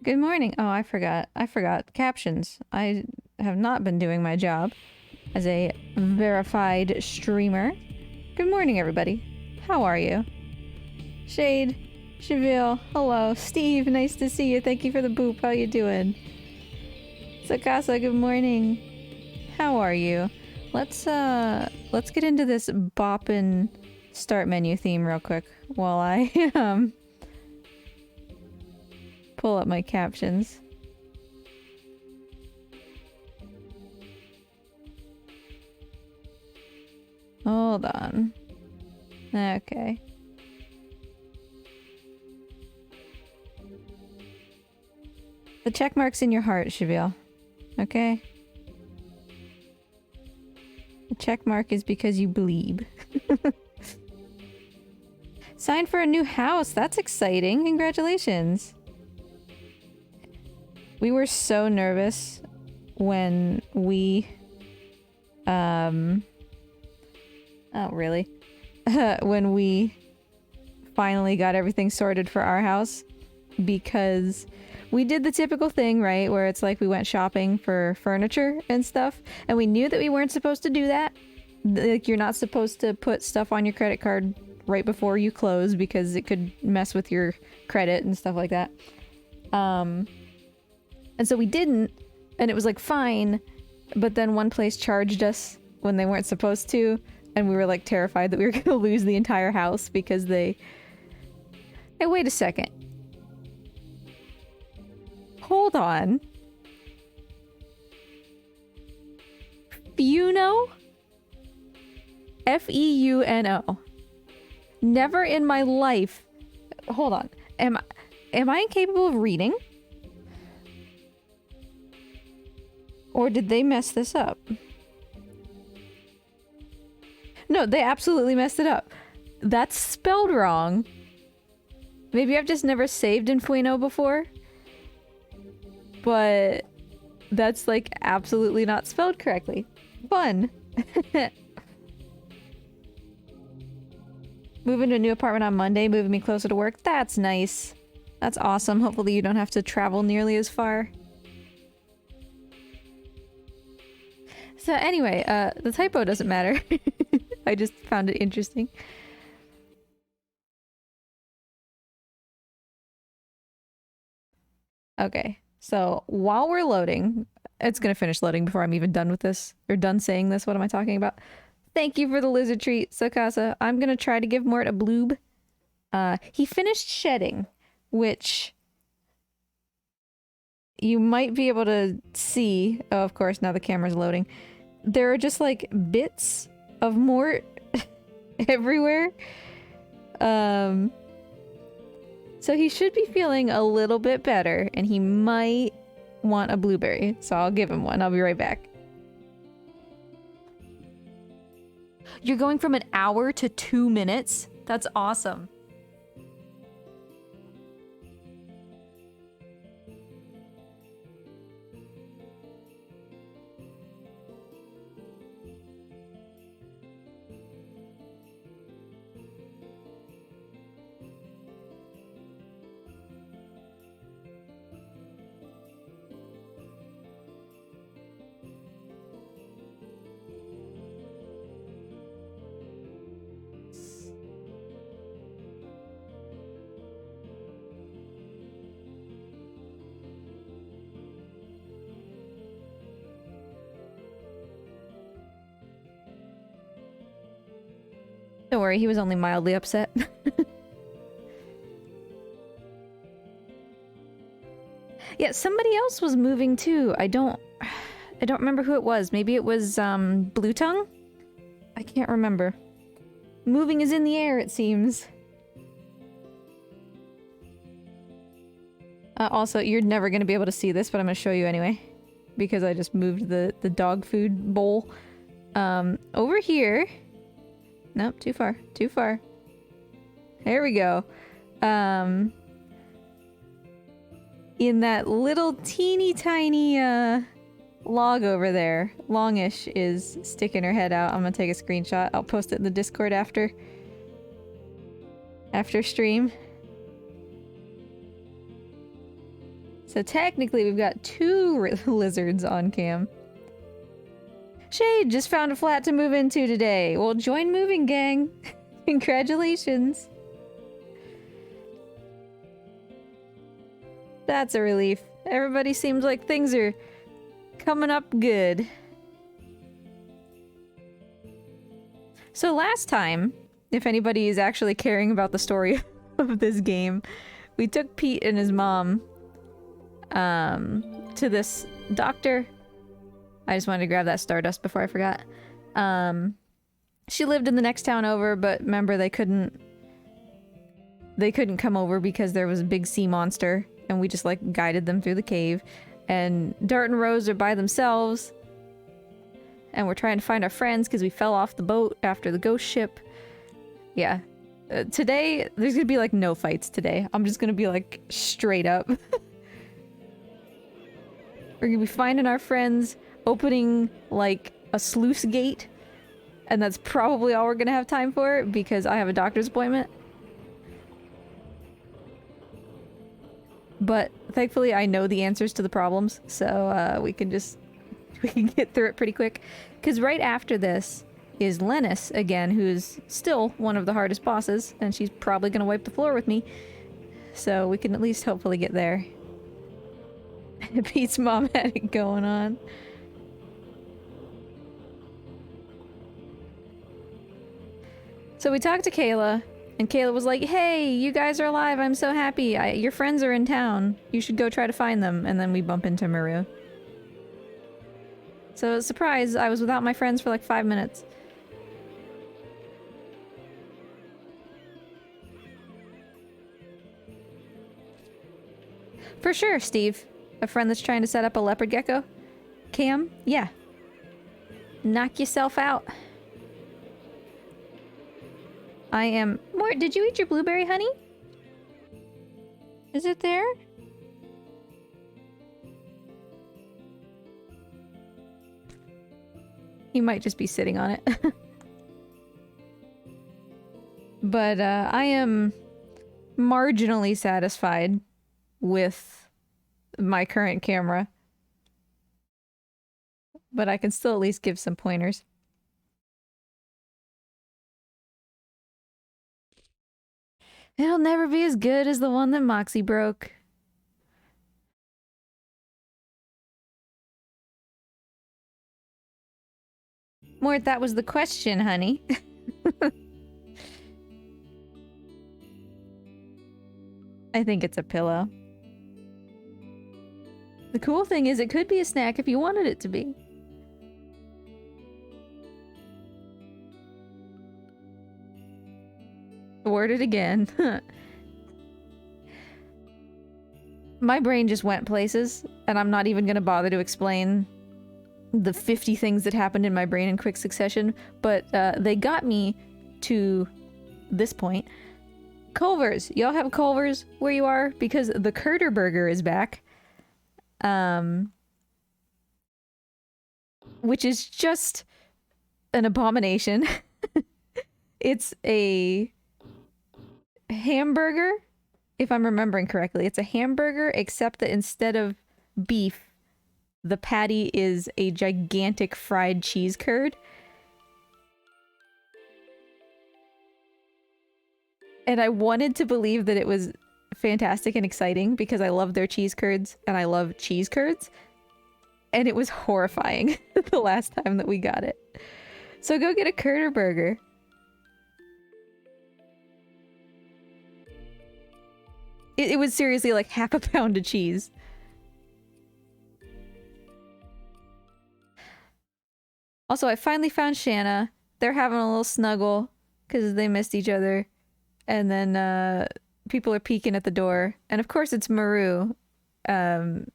Good morning. Oh, I forgot. Captions. I have not been doing my job as a verified streamer. Good morning, everybody. How are you? Shade, Cheville, hello. Steve, nice to see you. Thank you for the boop. How you doing? Sakasa, good morning. How are you? Let's get into this boppin' start menu theme real quick while I pull up my captions. Hold on. Okay. The check mark's in your heart, Cheville. Okay? The check mark is because you bleed. Signed for a new house. That's exciting. Congratulations. We were so nervous when we, oh, really? When we finally got everything sorted for our house, because we did the typical thing, right? Where it's like we went shopping for furniture and stuff, and we knew that we weren't supposed to do that. Like, you're not supposed to put stuff on your credit card right before you close because it could mess with your credit and stuff like that. And so we didn't, and it was like fine, but then one place charged us when they weren't supposed to, and we were like terrified that we were gonna lose the entire house because they... Hey, wait a second. Hold on. Feuno? F-E-U-N-O. Never in my life... Hold on. Am I incapable of reading? Or did they mess this up? No, they absolutely messed it up. That's spelled wrong. Maybe I've just never saved in Fuino before. But that's like absolutely not spelled correctly. Fun. Moving to a new apartment on Monday, moving me closer to work. That's nice. That's awesome. Hopefully you don't have to travel nearly as far. So anyway, the typo doesn't matter. I just found it interesting. Okay, so while we're loading, it's gonna finish loading before I'm even done with this, or done saying this. What am I talking about? Thank you for the lizard treat, Sakasa. I'm gonna try to give Mort a bloob. He finished shedding, which you might be able to see. Oh, of course, now the camera's loading. There are just like bits of Mort everywhere. So he should be feeling a little bit better, and he might want a blueberry. So I'll give him one. I'll be right back. You're going from an hour to 2 minutes? That's awesome. Don't worry, he was only mildly upset. Yeah, somebody else was moving too. I don't remember who it was. Maybe it was Blue Tongue? I can't remember. Moving is in the air, it seems. Also, you're never going to be able to see this, but I'm going to show you anyway. Because I just moved the dog food bowl. Over here... Nope, too far. Too far. There we go. In that little teeny tiny, log over there, Longish is sticking her head out. I'm gonna take a screenshot. I'll post it in the Discord after stream. So technically we've got 2 lizards on cam. Shade just found a flat to move into today. Well, join moving, gang. Congratulations. That's a relief. Everybody seems like things are coming up good. So last time, if anybody is actually caring about the story of this game, we took Pete and his mom to this doctor. I just wanted to grab that Stardust before I forgot. She lived in the next town over, but remember they couldn't come over because there was a big sea monster, and we just like guided them through the cave. And Dart and Rose are by themselves, and we're trying to find our friends because we fell off the boat after the ghost ship. Yeah. Today, there's gonna be like no fights today. I'm just gonna be like straight up. We're gonna be finding our friends, opening like a sluice gate, and that's probably all we're gonna have time for because I have a doctor's appointment. But thankfully I know the answers to the problems, so we can get through it pretty quick. Because right after this is Lennis again, who's still one of the hardest bosses, and she's probably gonna wipe the floor with me. So we can at least hopefully get there. Pete's mom had it going on. So we talked to Kayla, and Kayla was like, hey, you guys are alive, I'm so happy. Your friends are in town. You should go try to find them. And then we bump into Maru. So, surprise, I was without my friends for like 5 minutes. For sure, Steve. A friend that's trying to set up a leopard gecko? Cam? Yeah. Knock yourself out. I am... Mort, did you eat your blueberry honey? Is it there? He might just be sitting on it. But, I am marginally satisfied with my current camera. But I can still at least give some pointers. It'll never be as good as the one that Moxie broke. Mort, that was the question, honey. I think it's a pillow. The cool thing is it could be a snack if you wanted it to be. Word it again. My brain just went places, and I'm not even gonna bother to explain the 50 things that happened in my brain in quick succession, but they got me to this point. Culver's. Y'all have Culver's where you are? Because the Curter Burger is back. Which is just an abomination. It's a hamburger, if I'm remembering correctly. It's a hamburger, except that instead of beef, the patty is a gigantic fried cheese curd. And I wanted to believe that it was fantastic and exciting because I love their cheese curds and I love cheese curds. And it was horrifying the last time that we got it. So go get a Curter Burger. It was seriously like half a pound of cheese. Also, I finally found Shanna. They're having a little snuggle because they missed each other. And then people are peeking at the door. And of course it's Maru. Um,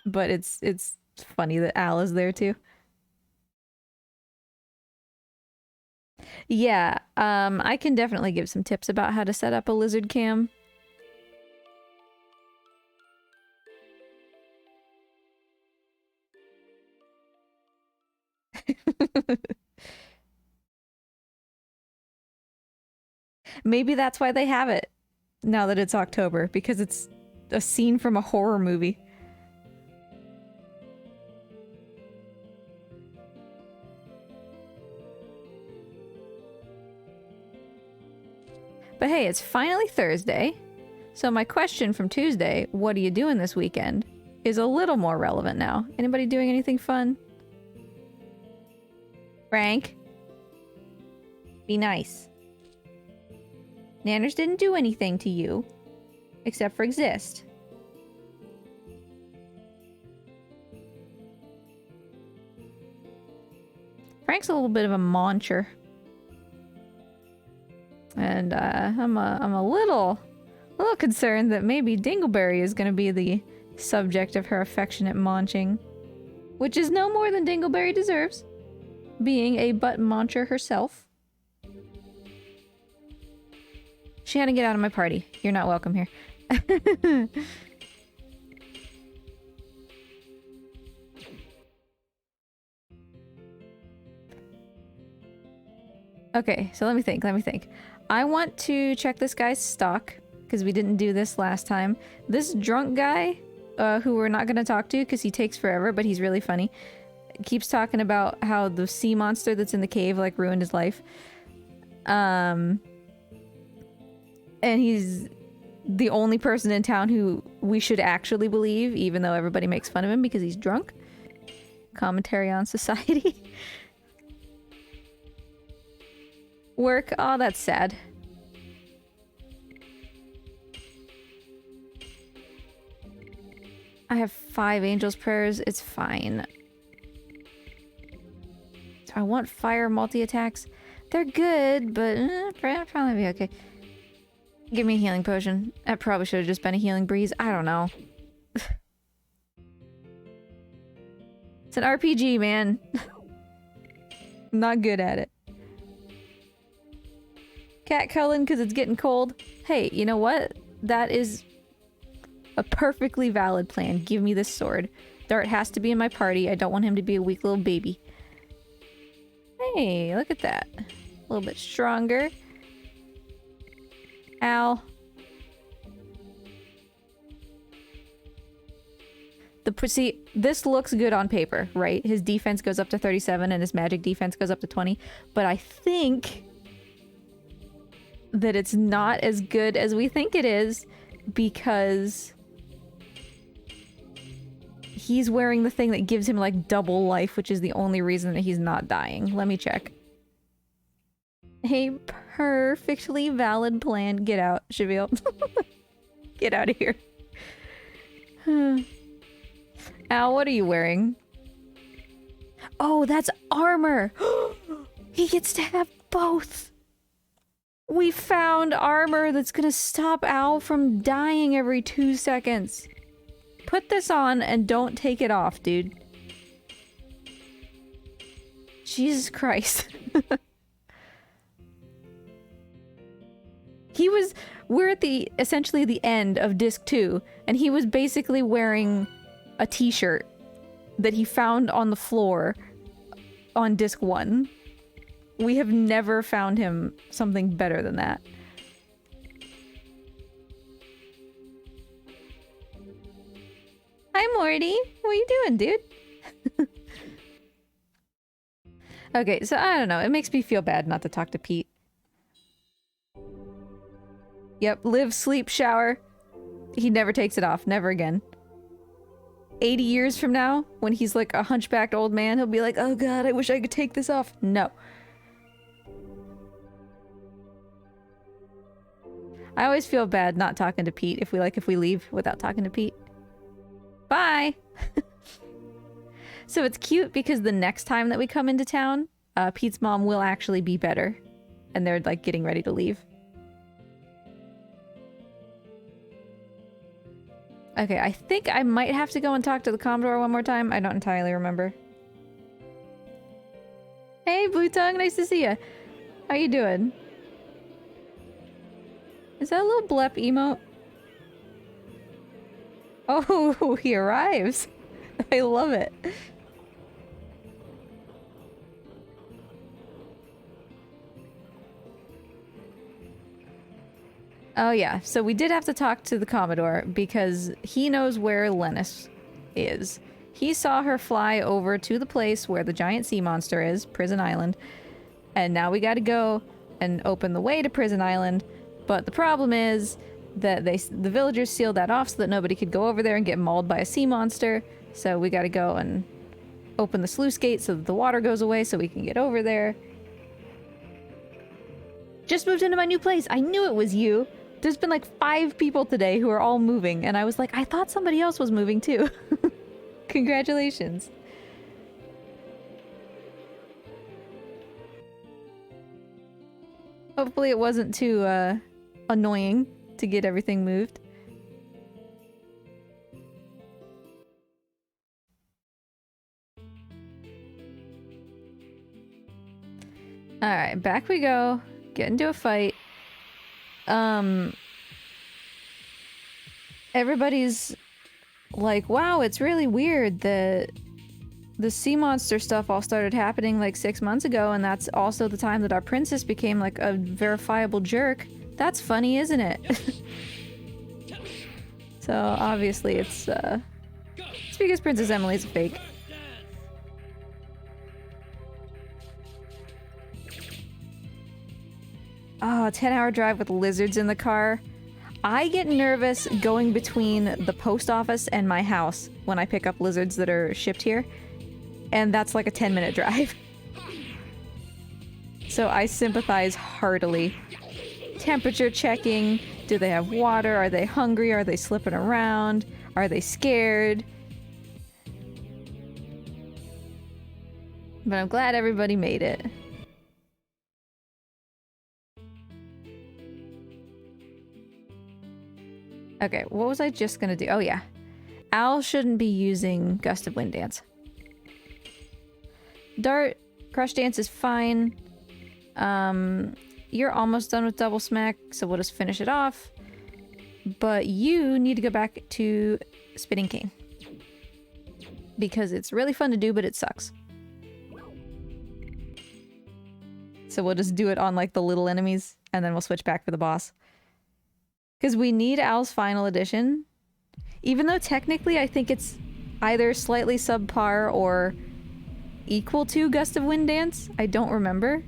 but it's funny that Al is there too. Yeah, I can definitely give some tips about how to set up a lizard cam. Maybe that's why they have it now that it's October, because it's a scene from a horror movie. But hey, it's finally Thursday. So my question from Tuesday, what are you doing this weekend, is a little more relevant now. Anybody doing anything fun? Frank? Be nice. Nanners didn't do anything to you, except for exist. Frank's a little bit of a muncher. And I'm a little concerned that maybe Dingleberry is gonna be the subject of her affectionate munching. Which is no more than Dingleberry deserves, being a butt muncher herself. Shannon, get out of my party. You're not welcome here. Okay, so let me think. I want to check this guy's stock, because we didn't do this last time. This drunk guy, who we're not going to talk to because he takes forever, but he's really funny, keeps talking about how the sea monster that's in the cave, like, ruined his life. And he's the only person in town who we should actually believe, even though everybody makes fun of him because he's drunk. Commentary on society. Work. Oh, that's sad. I have 5 angel's prayers. It's fine. Do I want fire multi-attacks? They're good, but probably be okay. Give me a healing potion. That probably should have just been a healing breeze. I don't know. It's an RPG, man. I'm not good at it. Cat culling because it's getting cold. Hey, you know what? That is a perfectly valid plan. Give me this sword. Dart has to be in my party. I don't want him to be a weak little baby. Hey, look at that. A little bit stronger. Ow. See, this looks good on paper, right? His defense goes up to 37 and his magic defense goes up to 20. But I think that it's not as good as we think it is because he's wearing the thing that gives him like double life, which is the only reason that he's not dying. Let me check. A perfectly valid plan. Get out, Shavil. Get out of here. Al, what are you wearing? Oh, that's armor! He gets to have both! We found armor that's gonna stop Al from dying every 2 seconds. Put this on and don't take it off, dude. Jesus Christ. We're at essentially the end of disc 2, and he was basically wearing a t-shirt that he found on the floor on disc 1. We have never found him something better than that. Hi, Morty. What are you doing, dude? Okay, so I don't know. It makes me feel bad not to talk to Pete. Yep, live, sleep, shower. He never takes it off. Never again. 80 years from now, when he's like a hunchbacked old man, he'll be like, oh god, I wish I could take this off. No. I always feel bad not talking to Pete if we leave without talking to Pete. Bye! So it's cute because the next time that we come into town, Pete's mom will actually be better. And they're like getting ready to leave. Okay, I think I might have to go and talk to the Commodore one more time. I don't entirely remember. Hey, Blue Tongue, nice to see ya. How you doing? Is that a little blep emote? Oh, he arrives. I love it. Oh yeah, so we did have to talk to the Commodore because he knows where Lennis is. He saw her fly over to the place where the giant sea monster is, Prison Island, and now we gotta go and open the way to Prison Island, but the problem is that the villagers sealed that off so that nobody could go over there and get mauled by a sea monster, so we gotta go and open the sluice gate so that the water goes away so we can get over there. Just moved into my new place! I knew it was you! There's been like 5 people today who are all moving, and I was like, I thought somebody else was moving too. Congratulations. Hopefully it wasn't too annoying to get everything moved. Alright, back we go. Get into a fight. Everybody's like, wow, it's really weird that the sea monster stuff all started happening like 6 months ago, and that's also the time that our princess became like a verifiable jerk. That's funny, isn't it? So obviously it's because Princess Emily's a fake. Oh, a 10-hour drive with lizards in the car. I get nervous going between the post office and my house when I pick up lizards that are shipped here. And that's like a 10-minute drive. So I sympathize heartily. Temperature checking. Do they have water? Are they hungry? Are they slipping around? Are they scared? But I'm glad everybody made it. Okay, what was I just gonna do? Oh yeah. Al shouldn't be using Gust of Wind Dance. Dart, Crush Dance is fine. You're almost done with Double Smack, so we'll just finish it off. But you need to go back to Spitting Cane. Because it's really fun to do, but it sucks. So we'll just do it on like the little enemies, and then we'll switch back for the boss. Because we need Al's final edition. Even though technically I think it's either slightly subpar or equal to Gust of Wind Dance. I don't remember.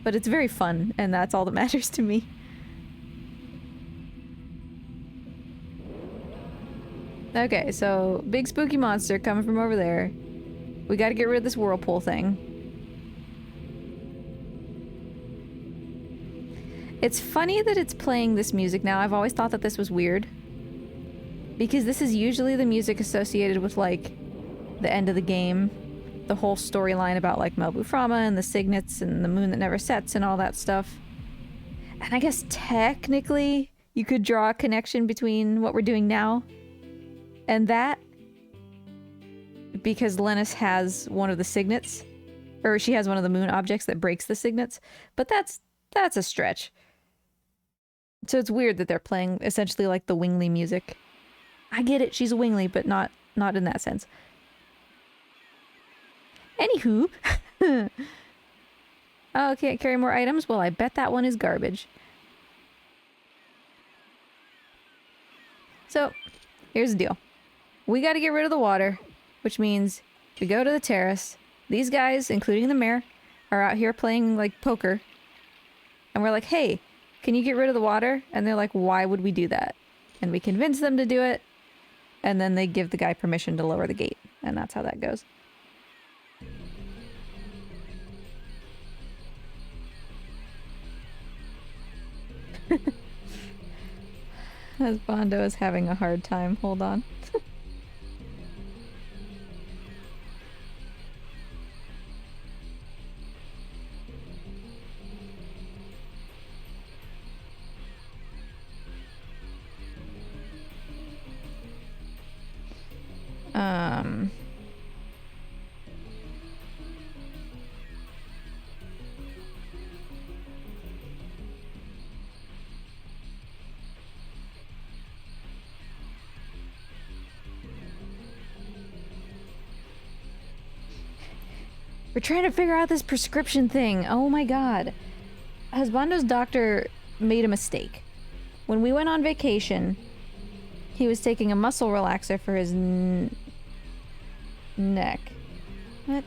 But it's very fun, and that's all that matters to me. Okay, so big spooky monster coming from over there. We gotta get rid of this whirlpool thing. It's funny that it's playing this music now. I've always thought that this was weird. Because this is usually the music associated with, like, the end of the game. The whole storyline about, like, Melbuframa and the Signets and the moon that never sets and all that stuff. And I guess technically you could draw a connection between what we're doing now and that. Because Lennis has one of the Signets. Or she has one of the moon objects that breaks the Signets. But that's a stretch. So it's weird that they're playing essentially like the Wingly music. I get it, she's a Wingly, but not in that sense. Anywho. Oh, can't carry more items? Well, I bet that one is garbage. So, here's the deal. We gotta get rid of the water, which means we go to the terrace. These guys, including the mayor, are out here playing, like, poker. And we're like, hey, can you get rid of the water? And they're like, why would we do that? And we convince them to do it. And then they give the guy permission to lower the gate. And that's how that goes. As Bondo is having a hard time. Hold on. Um... We're trying to figure out this prescription thing. Oh my god. Husbando's doctor made a mistake. When we went on vacation, he was taking a muscle relaxer for his neck. What?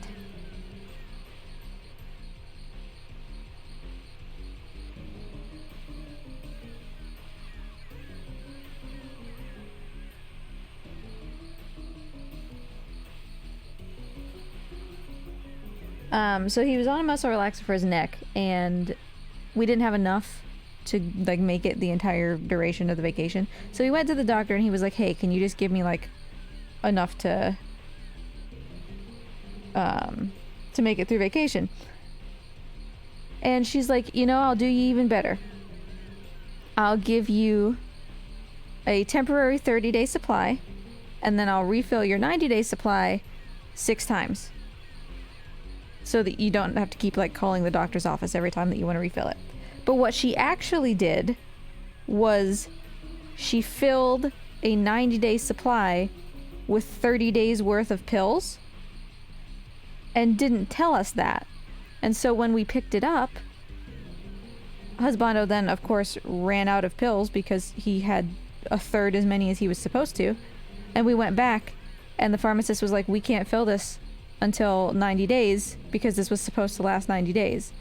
So he was on a muscle relaxer for his neck, and we didn't have enough to, like, make it the entire duration of the vacation. So he went to the doctor, and he was like, hey, can you just give me, like, enough to make it through vacation? And she's like, you know, I'll do you even better. I'll give you a temporary 30-day supply, and then I'll refill your 90-day supply 6 times. So that you don't have to keep, like, calling the doctor's office every time that you want to refill it. But what she actually did was she filled a 90-day supply with 30 days worth of pills and didn't tell us that. And so when we picked it up, Husbando then, of course, ran out of pills because he had a third as many as he was supposed to. And we went back, and the pharmacist was like, we can't fill this until 90 days because this was supposed to last 90 days.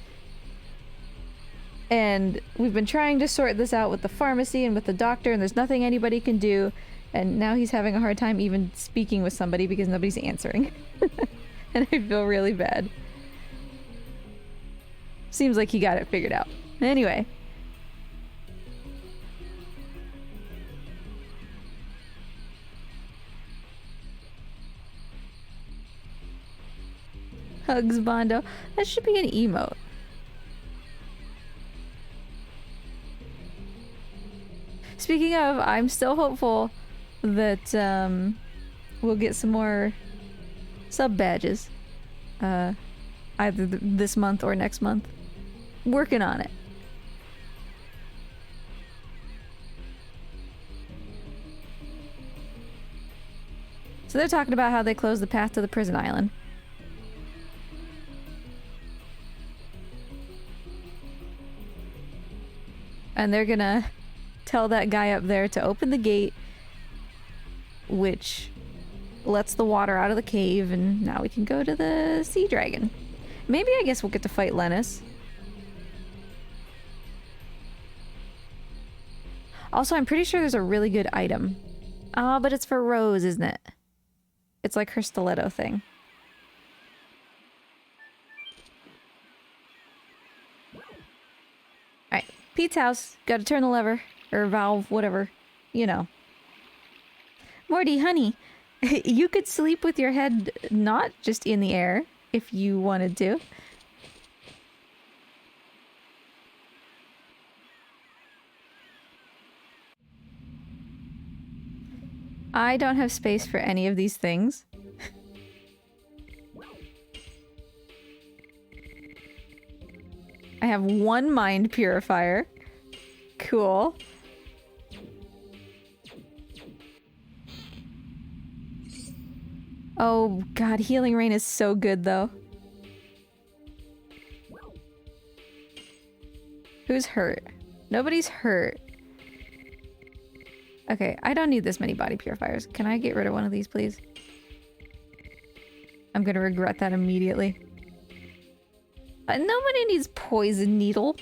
And we've been trying to sort this out with the pharmacy and with the doctor, and there's nothing anybody can do. And now he's having a hard time even speaking with somebody because nobody's answering. And I feel really bad. Seems like he got it figured out. Anyway. Hugs Bondo. That should be an emote. Speaking of, I'm still hopeful that we'll get some more sub badges. Either this month or next month. Working on it. So they're talking about how they closed the path to the prison island. And they're gonna tell that guy up there to open the gate, which lets the water out of the cave, and now we can go to the sea dragon. Maybe I guess we'll get to fight Lennis. Also, I'm pretty sure there's a really good item. Oh, but it's for Rose, isn't it? It's like her stiletto thing. Alright, Pete's house. Gotta turn the lever. Or valve, whatever. You know. Morty, honey, you could sleep with your head not just in the air, if you wanted to. I don't have space for any of these things. I have one mind purifier. Cool. Oh god, Healing Rain is so good though. Who's hurt? Nobody's hurt. Okay, I don't need this many body purifiers. Can I get rid of one of these, please? I'm gonna regret that immediately. Nobody needs Poison Needle.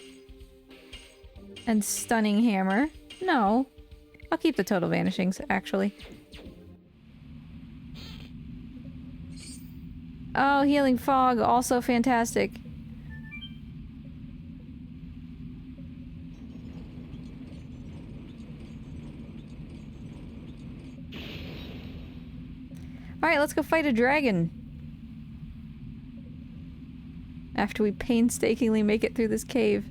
And Stunning Hammer. No. I'll keep the Total Vanishings, actually. Oh, Healing Fog, also fantastic. Alright, let's go fight a dragon. After we painstakingly make it through this cave.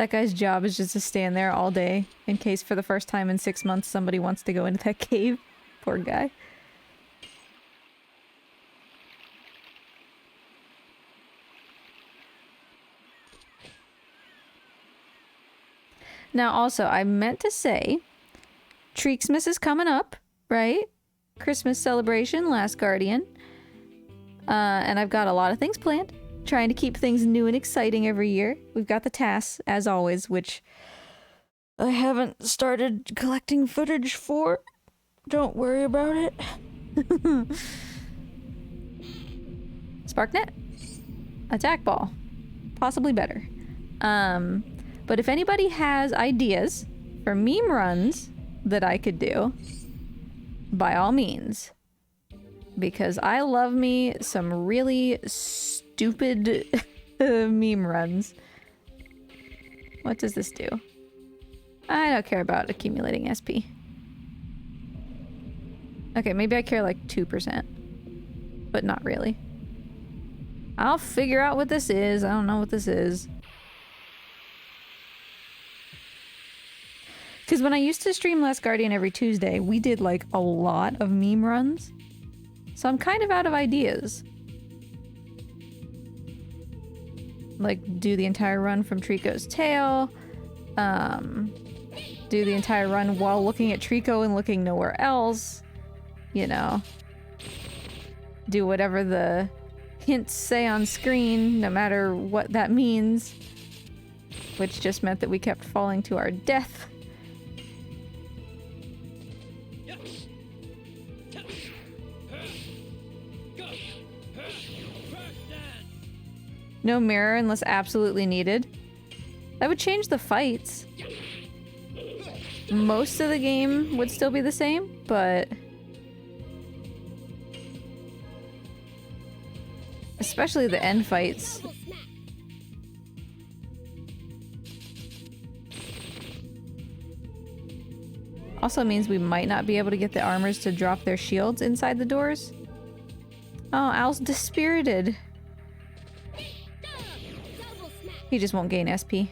That guy's job is just to stand there all day in case for the first time in 6 months somebody wants to go into that cave. Poor guy. Now also, I meant to say, Treeksmas is coming up, right? Christmas celebration, Last Guardian. And I've got a lot of things planned. Trying to keep things new and exciting every year. We've got the tasks, as always, which I haven't started collecting footage for. Don't worry about it. Sparknet. Attack ball. Possibly better. But if anybody has ideas for meme runs that I could do, by all means. Because I love me some really stupid meme runs. What does this do? I don't care about accumulating SP. Okay, maybe I care like 2%. But not really. I'll figure out what this is. I don't know what this is. Because when I used to stream Last Guardian every Tuesday, we did like a lot of meme runs. So I'm kind of out of ideas. Like, do the entire run from Trico's tail. Do the entire run while looking at Trico and looking nowhere else. You know. Do whatever the hints say on screen, no matter what that means. Which just meant that we kept falling to our death. No mirror unless absolutely needed. That would change the fights. Most of the game would still be the same, but... especially the end fights. Also means we might not be able to get the armors to drop their shields inside the doors. Oh, Al's dispirited. He just won't gain SP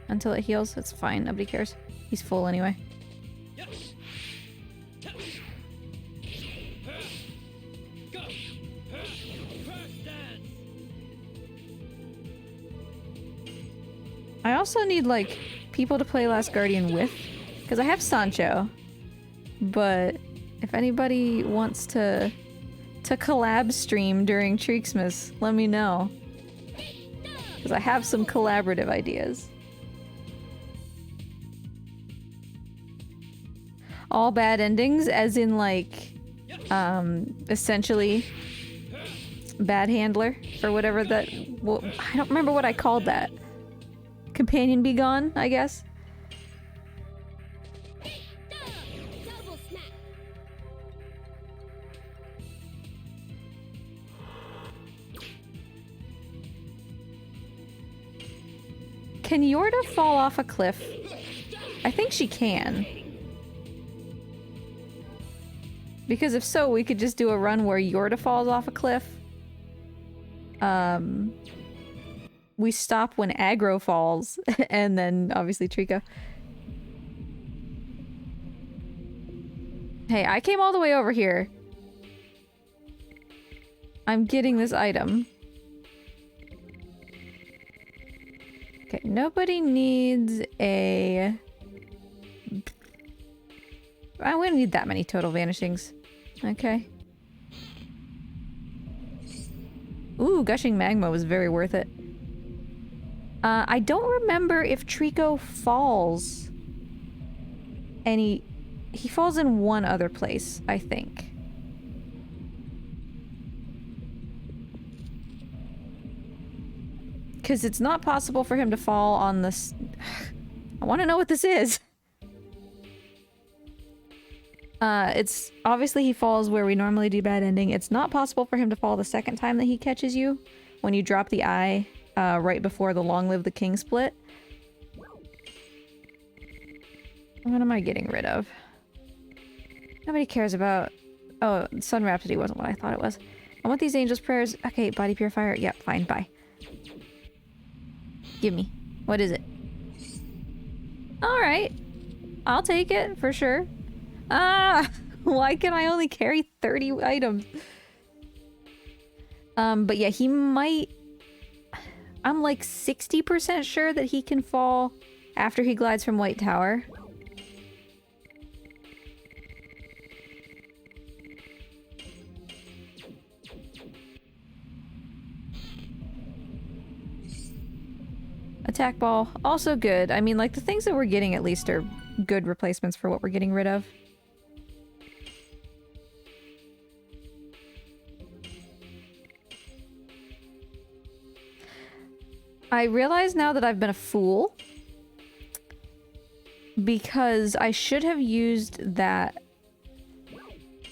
until it heals. It's fine. Nobody cares. He's full anyway. I also need, like, people to play Last Guardian with. Because I have Sancho. But if anybody wants to collab stream during Treeksmas, let me know. Because I have some collaborative ideas. All bad endings, as in, like, essentially bad handler, or whatever that... well, I don't remember what I called that. Companion be gone, I guess. Can Yorda fall off a cliff? I think she can. Because if so, we could just do a run where Yorda falls off a cliff. We stop when aggro falls, and then obviously Trico. Hey, I came all the way over here. I'm getting this item. Okay, nobody needs a... I wouldn't need that many total vanishings. Okay. Ooh, gushing magma was very worth it. I don't remember if Trico falls. And he falls in one other place, I think. Because it's not possible for him to fall on this... I want to know what this is. It's... obviously he falls where we normally do bad ending. It's not possible for him to fall the second time that he catches you. When you drop the eye right before the Long Live the King split. What am I getting rid of? Nobody cares about... oh, Sun Rhapsody wasn't what I thought it was. I want these Angels' Prayers. Okay, Body Purifier. Yep, fine, bye. Give me. What is it? Alright. I'll take it, for sure. Ah! Why can I only carry 30 items? But yeah, he might... I'm like 60% sure that he can fall after he glides from White Tower. Attack ball, also good. I mean, like, the things that we're getting at least are good replacements for what we're getting rid of. I realize now that I've been a fool. Because I should have used that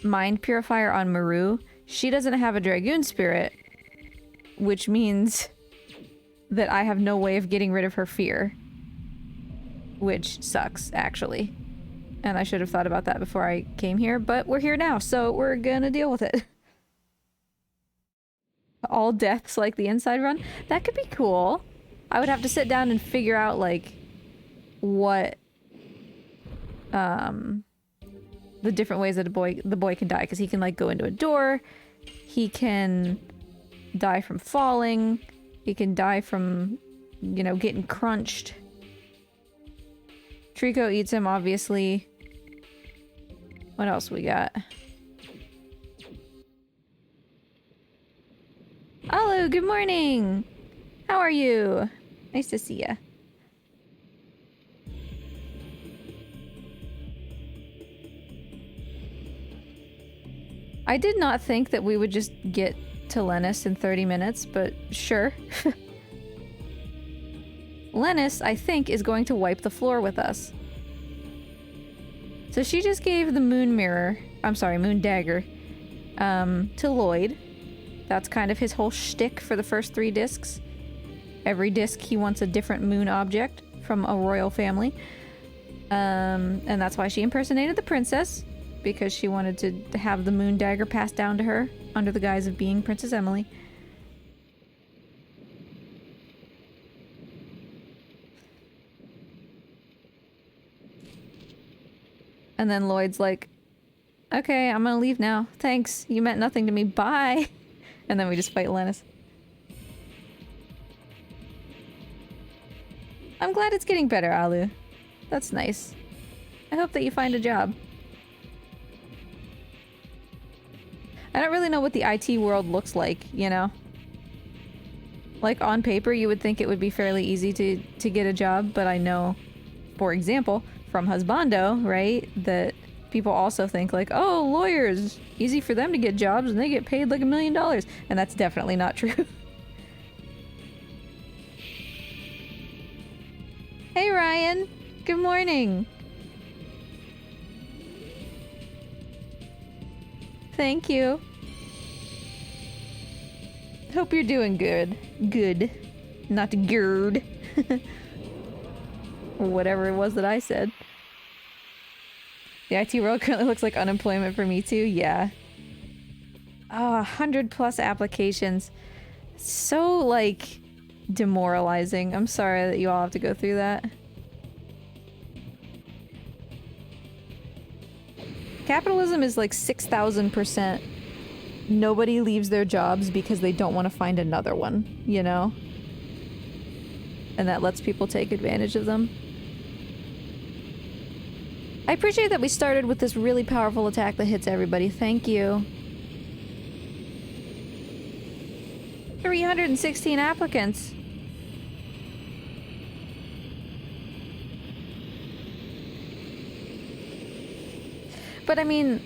mind purifier on Maru. She doesn't have a Dragoon spirit, which means that I have no way of getting rid of her fear. Which sucks, actually. And I should have thought about that before I came here, but we're here now, so we're gonna deal with it. All deaths like the inside run? That could be cool. I would have to sit down and figure out, like, what, the different ways that the boy can die, because he can, like, go into a door, he can die from falling, he can die from, you know, getting crunched. Trico eats him, obviously. What else we got? Hello, good morning! How are you? Nice to see ya. I did not think that we would just get to Lennis in 30 minutes, but sure. Lennis, I think, is going to wipe the floor with us. So she just gave the moon mirror, I'm sorry, moon dagger, to Lloyd. That's kind of his whole shtick for the first 3 discs. Every disc he wants a different moon object from a royal family. And that's why she impersonated the princess, because she wanted to have the moon dagger passed down to her under the guise of being Princess Emily. And then Lloyd's like, okay, I'm gonna leave now. Thanks, you meant nothing to me, bye! And then we just fight Lennis. I'm glad it's getting better, Alu. That's nice. I hope that you find a job. I don't really know what the IT world looks like, you know? Like, on paper, you would think it would be fairly easy to get a job, but I know, for example, from Husbando, right, that people also think like, oh, lawyers, easy for them to get jobs and they get paid like $1 million. And that's definitely not true. Hey, Ryan. Good morning. Thank you. Hope you're doing good. Good. Not good. Or whatever it was that I said. The IT world currently looks like unemployment for me too. Yeah. Oh, 100+ applications. So, like, demoralizing. I'm sorry that you all have to go through that. Capitalism is like 6,000%. Nobody leaves their jobs because they don't want to find another one, you know? And that lets people take advantage of them. I appreciate that we started with this really powerful attack that hits everybody. Thank you. 316 applicants. But I mean,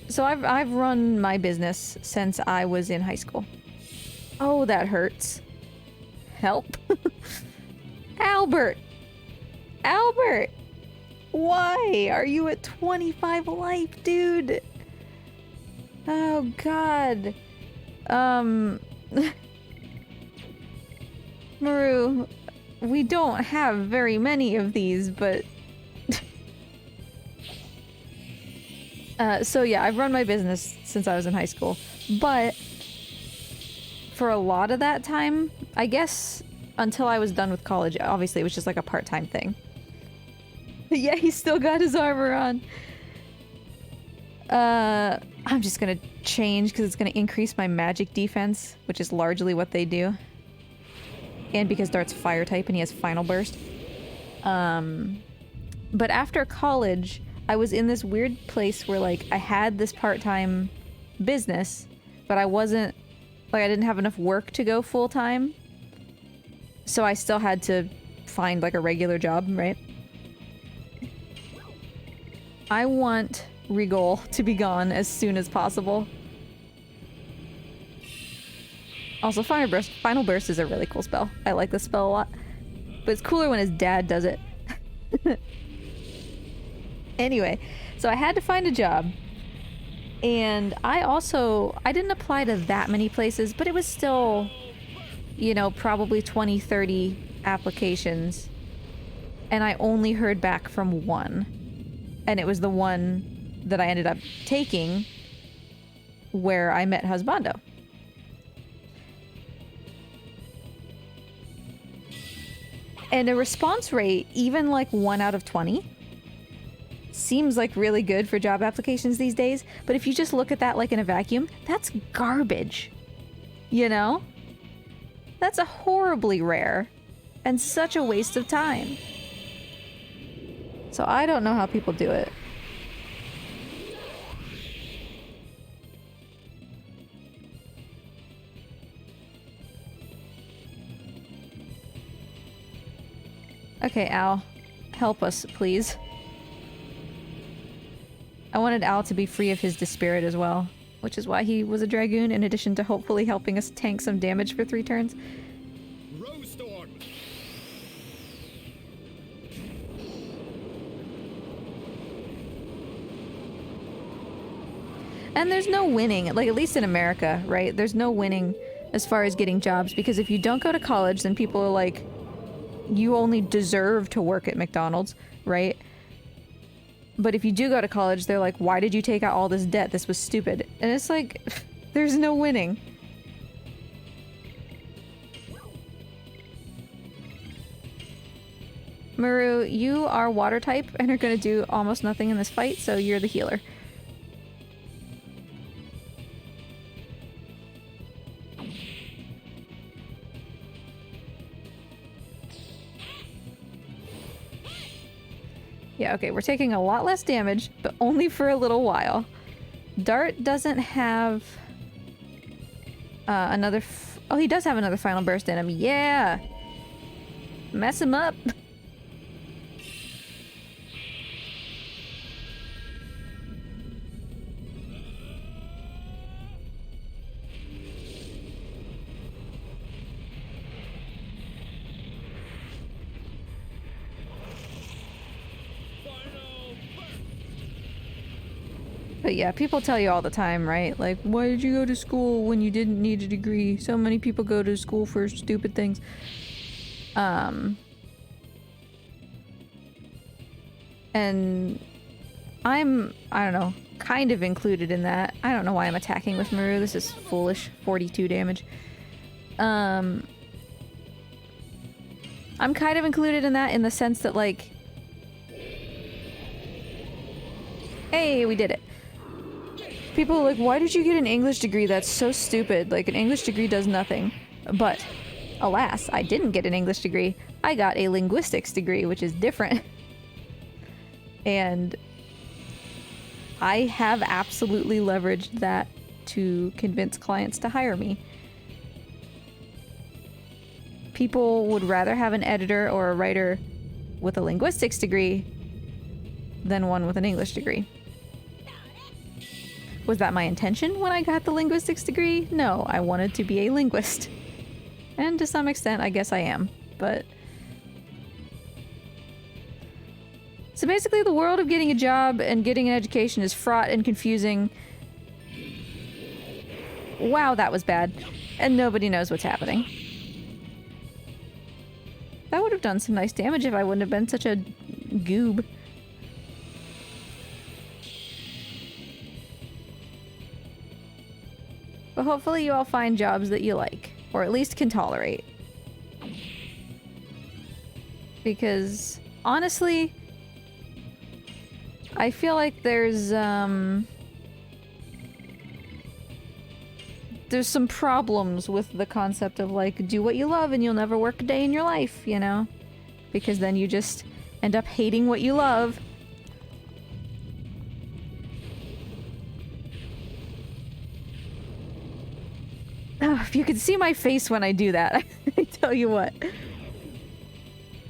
so I've run my business since I was in high school. Oh, that hurts. Help. Albert! Albert! Why are you at 25 life, dude? Oh, God. Maru, we don't have very many of these, but... so yeah, I've run my business since I was in high school, but for a lot of that time, I guess until I was done with college, obviously it was just like a part-time thing. Yeah, he's still got his armor on. I'm just gonna change because it's gonna increase my magic defense, which is largely what they do. And because Dart's fire type and he has final burst. But after college, I was in this weird place where, like, I had this part-time business, but I wasn't, like, I didn't have enough work to go full-time. So I still had to find, like, a regular job, right? I want Regal to be gone as soon as possible. Also, Final Burst is a really cool spell. I like this spell a lot. But it's cooler when his dad does it. Anyway, so I had to find a job. And I didn't apply to that many places, but it was still, you know, probably 20, 30 applications. And I only heard back from one. And it was the one that I ended up taking where I met Husbando. And a response rate, even like 1 out of 20, seems like really good for job applications these days. But if you just look at that like in a vacuum, that's garbage. You know? That's a horribly rare and such a waste of time. So I don't know how people do it. Okay, Al. Help us, please. I wanted Al to be free of his Dispirit as well, which is why he was a Dragoon, in addition to hopefully helping us tank some damage for 3 turns. Rowstorm. And there's no winning, like at least in America, right? There's no winning as far as getting jobs, because if you don't go to college, then people are like, you only deserve to work at McDonald's, right? But if you do go to college, they're like, why did you take out all this debt? This was stupid. And it's like, there's no winning. Maru, you are water type and are going to do almost nothing in this fight, so you're the healer. Yeah, okay, we're taking a lot less damage, but only for a little while. Dart doesn't have another... Oh, he does have another final burst in him. Yeah! Mess him up! But yeah, people tell you all the time, right? Like, why did you go to school when you didn't need a degree? So many people go to school for stupid things. And I don't know, kind of included in that. I don't know why I'm attacking with Maru. This is foolish. 42 damage. I'm kind of included in that in the sense that, like... Hey, we did it. People are like, why did you get an English degree? That's so stupid. Like, an English degree does nothing. But, alas, I didn't get an English degree. I got a linguistics degree, which is different. And I have absolutely leveraged that to convince clients to hire me. People would rather have an editor or a writer with a linguistics degree than one with an English degree. Was that my intention when I got the linguistics degree? No, I wanted to be a linguist. And to some extent, I guess I am, but... So basically, the world of getting a job and getting an education is fraught and confusing. Wow, that was bad. And nobody knows what's happening. That would have done some nice damage if I wouldn't have been such a goob. But hopefully you all find jobs that you like, or at least can tolerate. Because, honestly, I feel like there's some problems with the concept of, like, do what you love and you'll never work a day in your life, you know? Because then you just end up hating what you love. Oh, if you could see my face when I do that, I tell you what.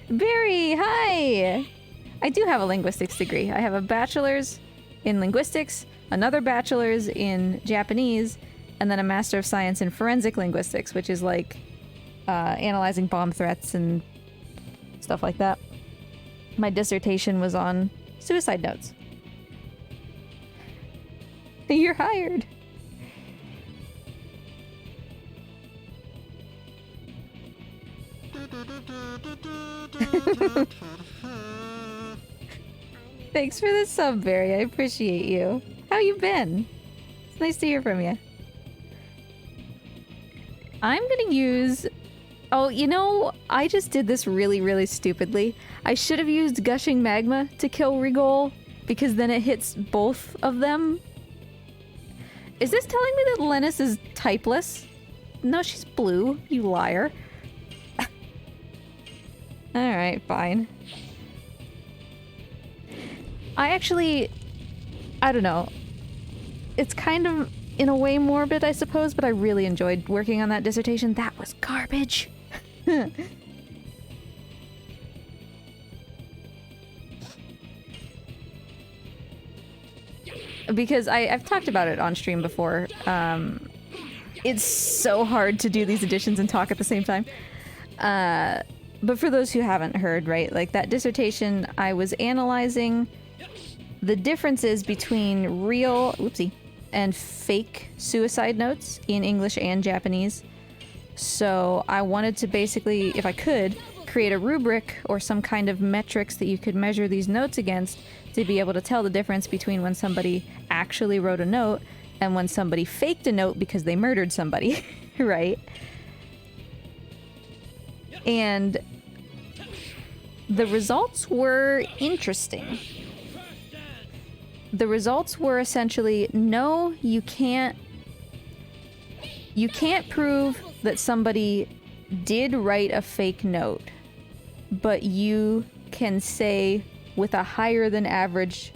Barry, hi! I do have a linguistics degree. I have a bachelor's in linguistics, another bachelor's in Japanese, and then a Master of Science in Forensic Linguistics, which is like analyzing bomb threats and stuff like that. My dissertation was on suicide notes. You're hired! Thanks for the sub, Barry. I appreciate you. How you been? It's nice to hear from you. I'm gonna use... Oh, you know, I just did this really, really stupidly. I should have used Gushing Magma to kill Rigol, because then it hits both of them. Is this telling me that Lennis is typeless? No, she's blue, you liar. Alright, fine. I don't know. It's kind of, in a way, morbid, I suppose, but I really enjoyed working on that dissertation. That was garbage. Because I've talked about it on stream before. It's so hard to do these editions and talk at the same time. But for those who haven't heard, right, like that dissertation, I was analyzing the differences between real, whoopsie, and fake suicide notes in English and Japanese. So I wanted to basically, if I could, create a rubric or some kind of metrics that you could measure these notes against to be able to tell the difference between when somebody actually wrote a note and when somebody faked a note because they murdered somebody, right? And the results were interesting. The results were essentially, no, you can't prove that somebody did write a fake note, but you can say with a higher than average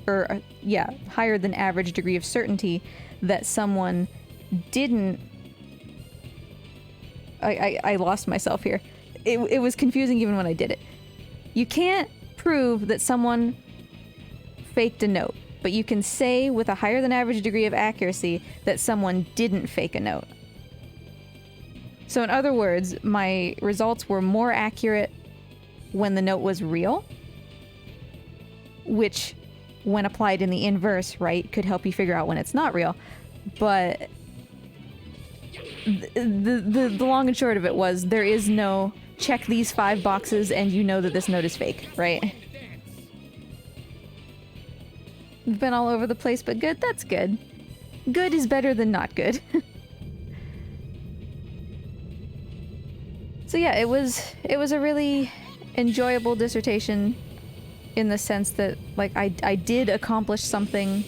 degree of certainty that someone didn't. I lost myself here. It was confusing even when I did it. You can't prove that someone faked a note, but you can say with a higher than average degree of accuracy that someone didn't fake a note. So in other words, my results were more accurate when the note was real, which, when applied in the inverse, right, could help you figure out when it's not real. But the long and short of it was, there is no check these 5 boxes and you know that this note is fake, right? We've been all over the place, but good, that's good. Good is better than not good. So yeah, it was a really enjoyable dissertation in the sense that, like, I did accomplish something,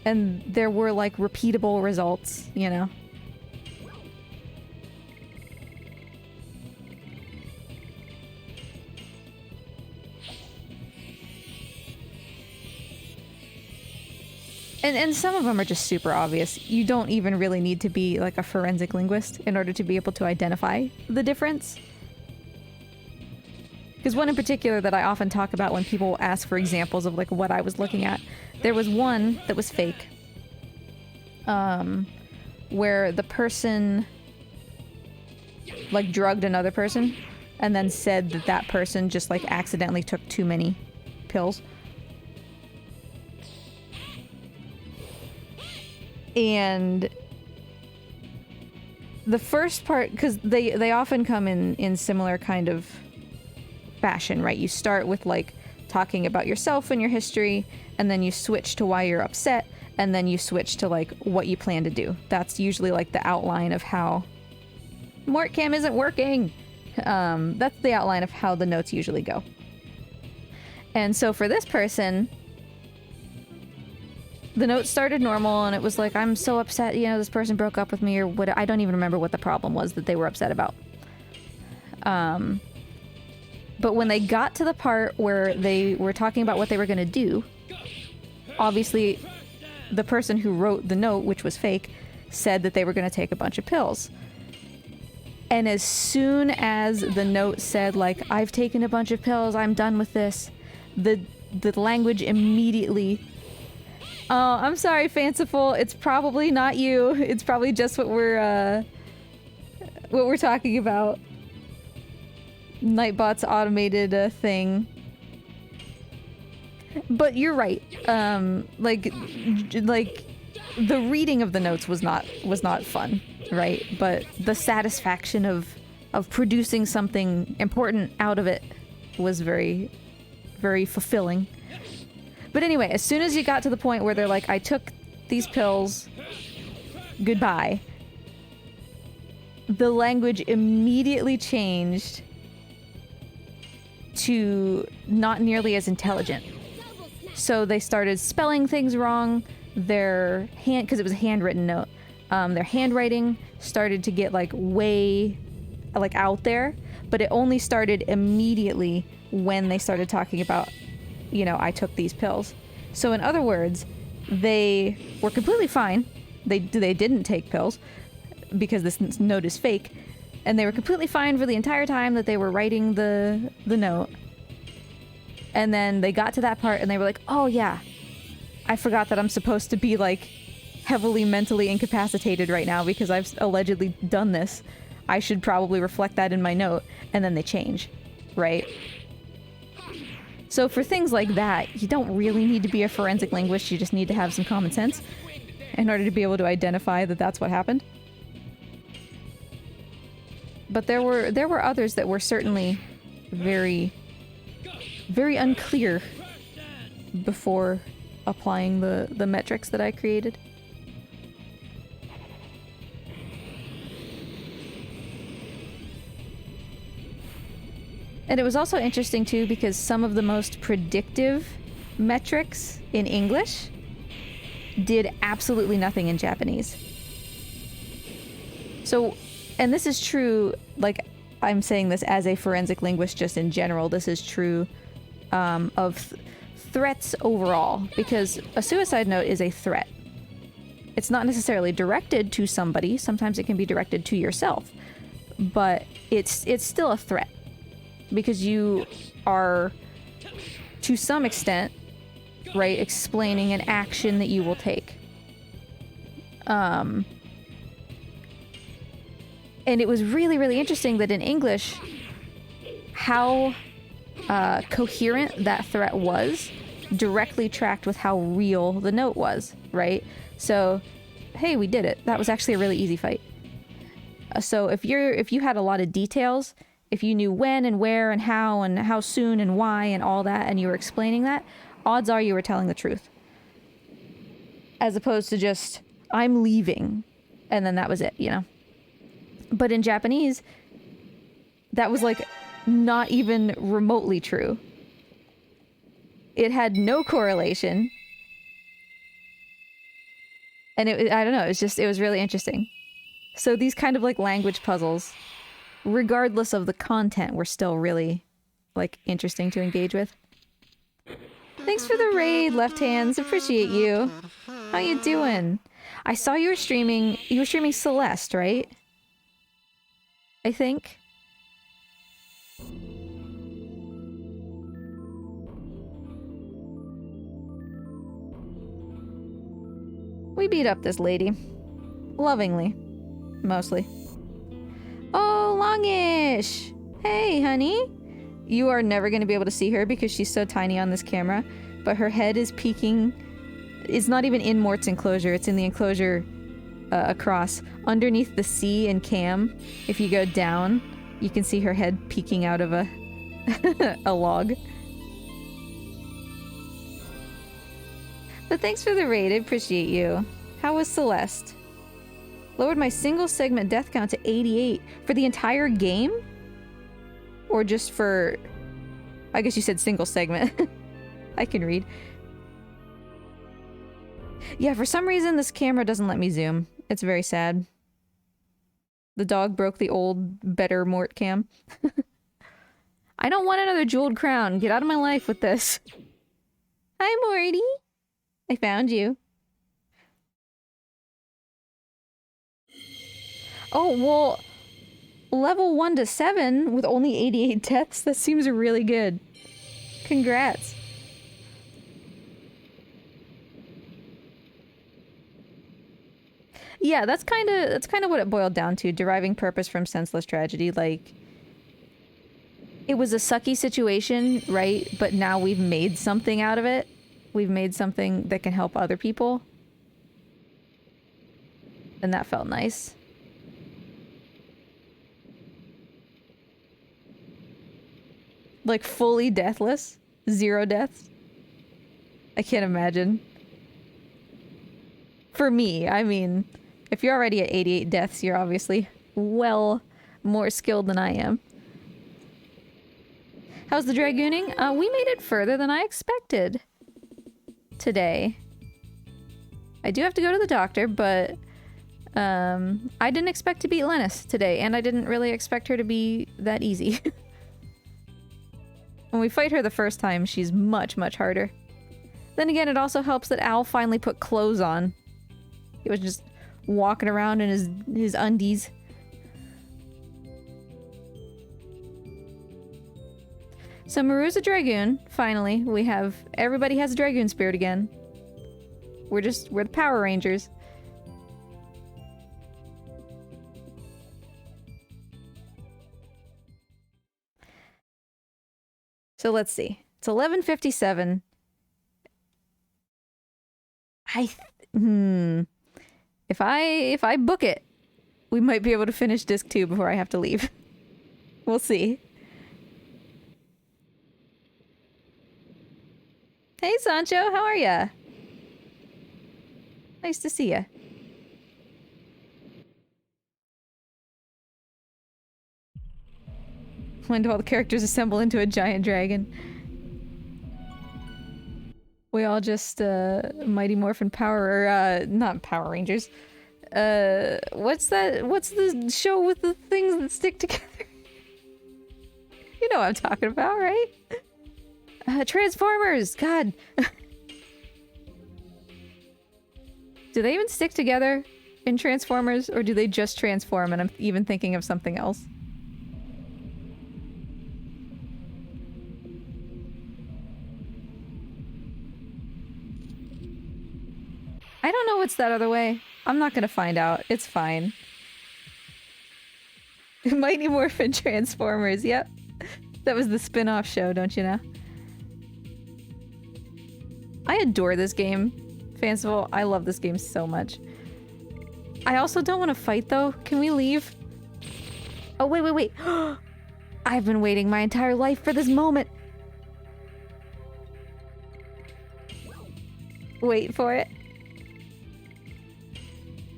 and there were, like, repeatable results, you know? And some of them are just super obvious. You don't even really need to be like a forensic linguist in order to be able to identify the difference. Because one in particular that I often talk about when people ask for examples of like what I was looking at, there was one that was fake. Where the person like drugged another person and then said that that person just like accidentally took too many pills. And the first part, because they often come in similar kind of fashion, right? You start with like talking about yourself and your history, and then you switch to why you're upset, and then you switch to like what you plan to do. That's usually like the outline of how Mortcam isn't working. That's the outline of how the notes usually go. And so for this person, the note started normal and it was like, I'm so upset, you know, this person broke up with me or what. I don't even remember what the problem was that they were upset about. But when they got to the part where they were talking about what they were going to do, obviously the person who wrote the note, which was fake, said that they were going to take a bunch of pills. And as soon as the note said, like, I've taken a bunch of pills, I'm done with this, the language immediately... Oh, I'm sorry, Fanciful. It's probably not you. It's probably just what we're talking about. Nightbot's automated thing. But you're right. Like the reading of the notes was not fun, right? But the satisfaction of producing something important out of it was very, very fulfilling. But anyway, as soon as you got to the point where they're like, I took these pills, goodbye, the language immediately changed to not nearly as intelligent. So they started spelling things wrong, because it was a handwritten note, their handwriting started to get like way like out there, but it only started immediately when they started talking about, you know, I took these pills. So in other words, they were completely fine. They didn't take pills because this note is fake, and they were completely fine for the entire time that they were writing the note. And then they got to that part and they were like, oh yeah, I forgot that I'm supposed to be like heavily mentally incapacitated right now because I've allegedly done this. I should probably reflect that in my note. And then they change, right? So for things like that, you don't really need to be a forensic linguist, you just need to have some common sense in order to be able to identify that that's what happened. But there were others that were certainly very, very unclear before applying the metrics that I created. And it was also interesting too because some of the most predictive metrics in English did absolutely nothing in Japanese. So, and this is true, like I'm saying this as a forensic linguist just in general, this is true of threats overall, because a suicide note is a threat. It's not necessarily directed to somebody, sometimes it can be directed to yourself, but it's still a threat. Because you are, to some extent, right, explaining an action that you will take. And it was really, really interesting that in English, how coherent that threat was directly tracked with how real the note was, right? So, hey, we did it. That was actually a really easy fight. So if you had a lot of details, if you knew when and where and how soon and why and all that, and you were explaining that, odds are you were telling the truth. As opposed to just, I'm leaving, and then that was it, you know? But in Japanese, that was like not even remotely true. It had no correlation. And I don't know, it was really interesting. So these kind of like language puzzles, regardless of the content, were still really like interesting to engage with. Thanks for the raid, Left Hands. Appreciate you. How you doing? I saw you were streaming Celeste, right? I think. We beat up this lady. Lovingly. Mostly. Oh, Longish! Hey, honey! You are never going to be able to see her because she's so tiny on this camera, but her head is peeking. It's not even in Mort's enclosure, it's in the enclosure across. Underneath the C in Cam, if you go down, you can see her head peeking out of a log. But thanks for the raid, I appreciate you. How was Celeste? Lowered my single segment death count to 88 for the entire game? Or just for... I guess you said single segment. I can read. Yeah, for some reason this camera doesn't let me zoom. It's very sad. The dog broke the old, better Mort cam. I don't want another jeweled crown. Get out of my life with this. Hi, Morty. I found you. Oh, well, level 1 to 7 with only 88 deaths, that seems really good. Congrats. Yeah, that's kind of what it boiled down to, deriving purpose from senseless tragedy. Like, it was a sucky situation, right? But now we've made something out of it. We've made something that can help other people. And that felt nice. Like, fully deathless? 0 deaths? I can't imagine. For me, I mean, if you're already at 88 deaths, you're obviously well more skilled than I am. How's the dragooning? We made it further than I expected today. I do have to go to the doctor, but I didn't expect to beat Lennis today, and I didn't really expect her to be that easy. When we fight her the first time, she's much, much harder. Then again, it also helps that Al finally put clothes on. He was just walking around in his undies. So Maru's a Dragoon, finally. Everybody has a Dragoon spirit again. We're the Power Rangers. So let's see. It's 11:57. If I book it, we might be able to finish disc 2 before I have to leave. We'll see. Hey Sancho, how are ya? Nice to see ya. When do all the characters assemble into a giant dragon? We all just, Mighty Morphin Power, or, not Power Rangers. What's that? What's the show with the things that stick together? You know what I'm talking about, right? Transformers! God! Do they even stick together in Transformers, or do they just transform and I'm even thinking of something else? I don't know what's that other way. I'm not gonna find out. It's fine. Mighty Morphin Transformers, yep. That was the spin-off show, don't you know? I adore this game. Fanciful, I love this game so much. I also don't want to fight, though. Can we leave? Oh, wait. I've been waiting my entire life for this moment. Wait for it.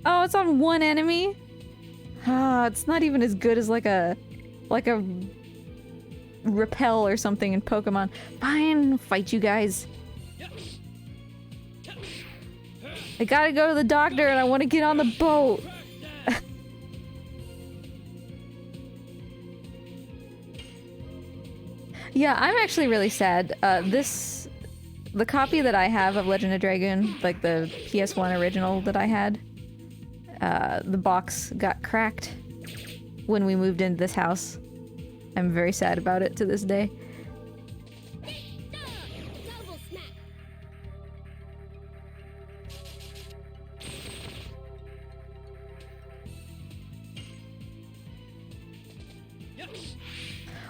Oh, it's on one enemy? Ah, it's not even as good as like a repel or something in Pokemon. Fine, fight you guys. I gotta go to the doctor and I want to get on the boat. Yeah, I'm actually really sad. The copy that I have of Legend of Dragoon, like the PS1 original that I had, the box got cracked when we moved into this house. I'm very sad about it to this day.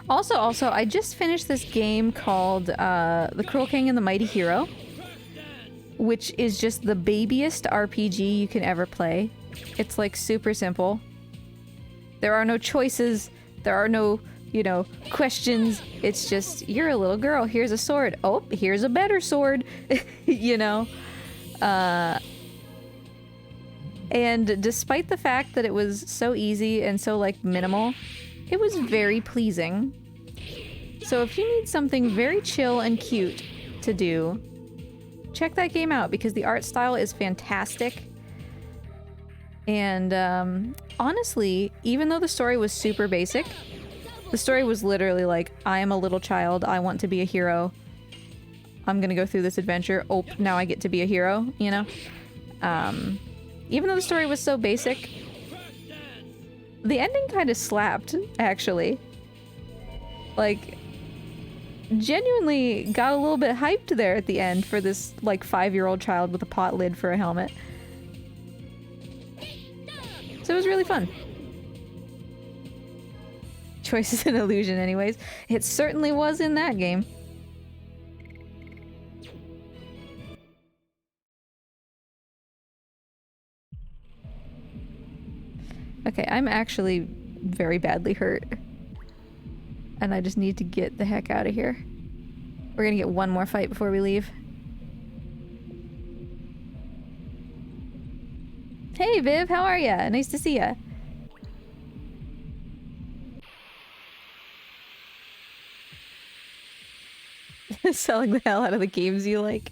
Also, I just finished this game called The Cruel King and the Mighty Hero, which is just the babiest RPG you can ever play. It's like super simple. There are no choices. There are no, you know, questions. It's just, you're a little girl. Here's a sword. Oh, here's a better sword. You know? And despite the fact that it was so easy and so, like, minimal, it was very pleasing. So if you need something very chill and cute to do, check that game out because the art style is fantastic. And honestly, even though the story was super basic, the story was literally like, I am a little child, I want to be a hero. I'm gonna go through this adventure. Oh, now I get to be a hero, you know? Even though the story was so basic, the ending kind of slapped, actually. Like, genuinely got a little bit hyped there at the end for this, like, 5-year-old child with a pot lid for a helmet. So it was really fun. Choice is an illusion anyways. It certainly was in that game. Okay, I'm actually very badly hurt. And I just need to get the heck out of here. We're gonna get one more fight before we leave. Hey Viv, how are ya? Nice to see ya. Selling the hell out of the games you like.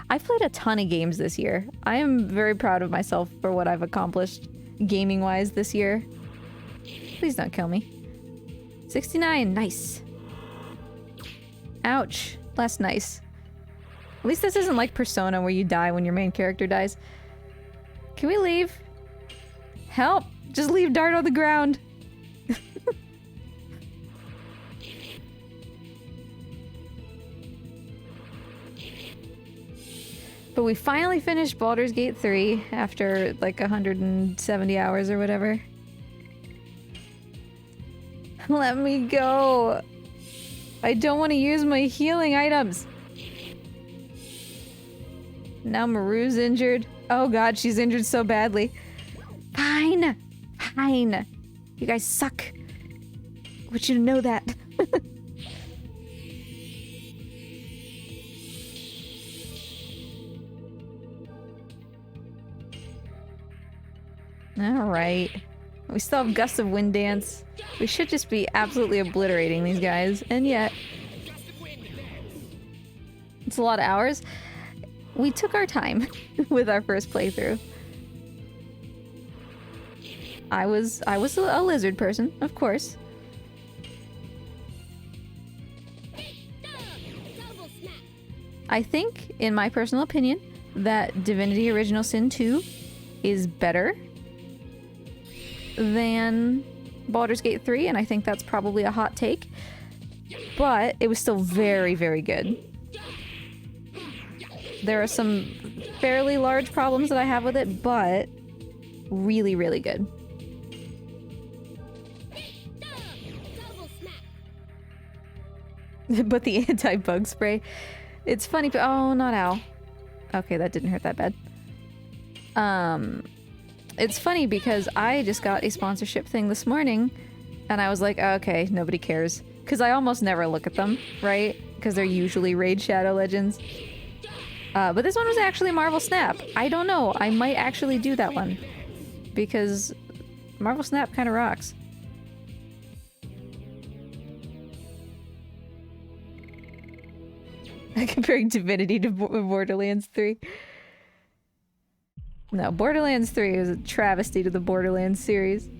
I've played a ton of games this year. I am very proud of myself for what I've accomplished gaming-wise this year. Please don't kill me. 69, nice. Ouch, less nice. At least this isn't like Persona where you die when your main character dies. Can we leave? Help! Just leave Dart on the ground. But we finally finished Baldur's Gate 3 after like 170 hours or whatever. Let me go. I don't want to use my healing items. Now Maru's injured. Oh god, she's injured so badly. Fine. Fine. You guys suck. I want you to know that. Alright. We still have Gust of Wind Dance. We should just be absolutely obliterating these guys, and yet... It's a lot of hours. We took our time with our first playthrough. I was a lizard person, of course. I think, in my personal opinion, that Divinity Original Sin 2 is better than Baldur's Gate 3, and I think that's probably a hot take. But it was still very, very good. There are some fairly large problems that I have with it, but really, really good. But the anti-bug spray, it's funny, but oh, not ow. Okay, that didn't hurt that bad. It's funny because I just got a sponsorship thing this morning, and I was like, okay, nobody cares. Because I almost never look at them, right? Because they're usually Raid Shadow Legends. But this one was actually Marvel Snap. I don't know, I might actually do that one. Because Marvel Snap kind of rocks. Comparing Divinity to Borderlands 3. No, Borderlands 3 is a travesty to the Borderlands series.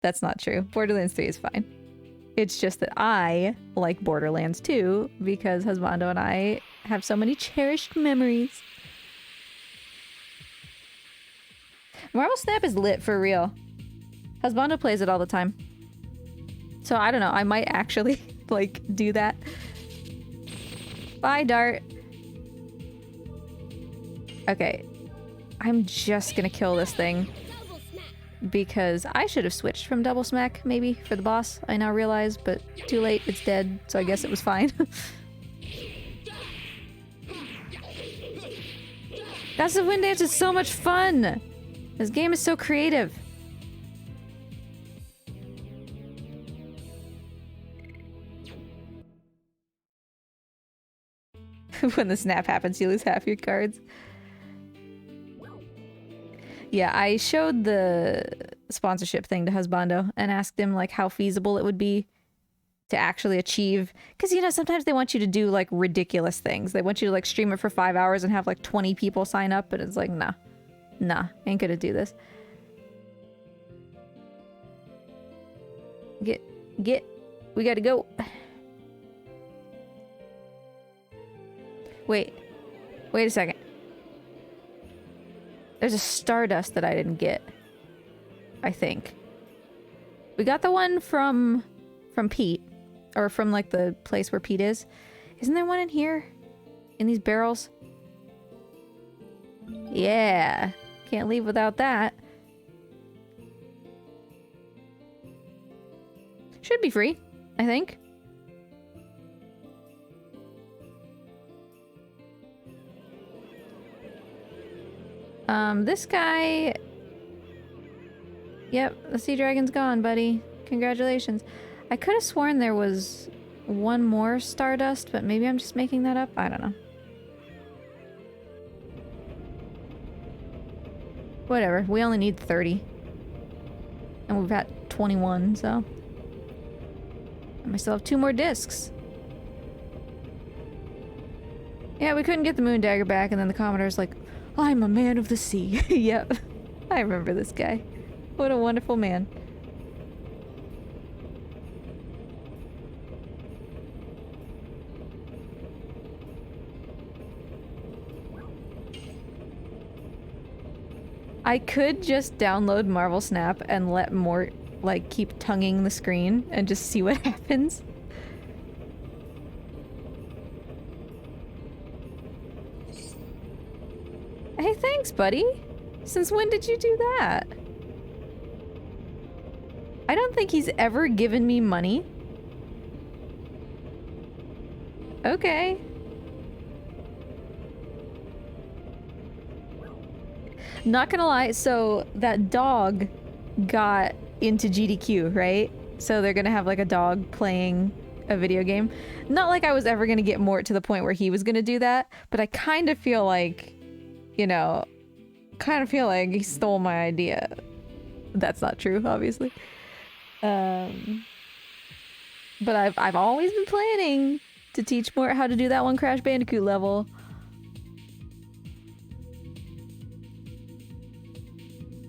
That's not true. Borderlands 3 is fine. It's just that I like Borderlands 2 because Husbando and I have so many cherished memories. Marvel Snap is lit for real. Husbando plays it all the time. So I don't know, I might actually like do that. Bye, Dart. Okay, I'm just gonna kill this thing because I should have switched from double smack maybe for the boss, I now realize, but too late, it's dead, so I guess it was fine. Gust of Wind Dance is so much fun! This game is so creative. When the snap happens, you lose half your cards. Yeah, I showed the sponsorship thing to Husbando and asked him like how feasible it would be to actually achieve, because you know sometimes they want you to do like ridiculous things. They want you to like stream it for 5 hours and have like 20 people sign up, but it's like nah, ain't gonna do this. Get, we gotta go. Wait a second. There's a Stardust that I didn't get, I think. We got the one from Pete, or from like the place where Pete is. Isn't there one in here? In these barrels? Yeah. Can't leave without that. Should be free, I think. This guy... Yep, the sea dragon's gone, buddy. Congratulations. I could have sworn there was one more Stardust, but maybe I'm just making that up. I don't know. Whatever, we only need 30. And we've got 21, so... And I still have 2 more discs. Yeah, we couldn't get the moon dagger back, and then the Commodore's like, I'm a man of the sea. Yep. I remember this guy. What a wonderful man. I could just download Marvel Snap and let Mort, like, keep tonguing the screen and just see what happens. Hey, thanks, buddy. Since when did you do that? I don't think he's ever given me money. Okay. Not gonna lie, so that dog got into GDQ, right? So they're gonna have like a dog playing a video game. Not like I was ever gonna get Mort to the point where he was gonna do that, but I kind of feel like, you know, he stole my idea. That's not true, obviously. But I've always been planning to teach Mort how to do that one Crash Bandicoot level.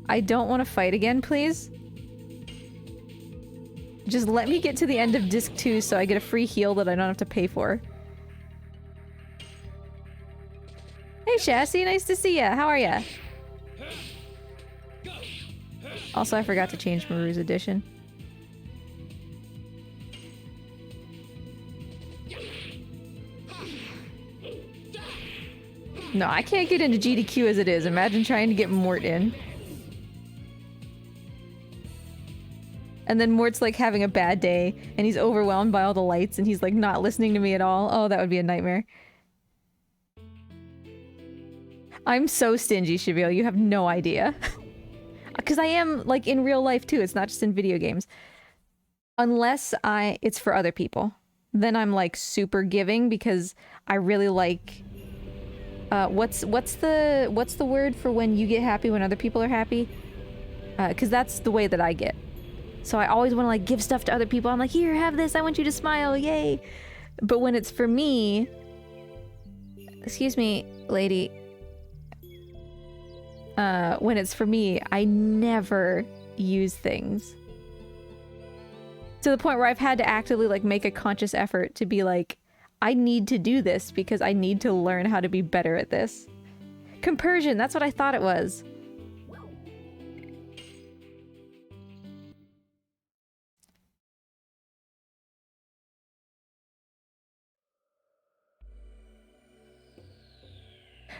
I don't want to fight again, please. Just let me get to the end of Disc 2 so I get a free heal that I don't have to pay for. Hey, Chassis, nice to see ya. How are ya? Also, I forgot to change Maru's edition. No, I can't get into GDQ as it is. Imagine trying to get Mort in. And then Mort's like having a bad day and he's overwhelmed by all the lights and he's like not listening to me at all. Oh, that would be a nightmare. I'm so stingy, Shavil. You have no idea. Because I am, like, in real life too. It's not just in video games. Unless it's for other people. Then I'm like super giving because I really like... what's the word for when you get happy when other people are happy? Because that's the way that I get. So I always want to like give stuff to other people. I'm like, here, have this. I want you to smile. Yay. But when it's for me... Excuse me, lady. When it's for me, I never use things. To the point where I've had to actively like make a conscious effort to be like, I need to do this because I need to learn how to be better at this. Compersion, that's what I thought it was.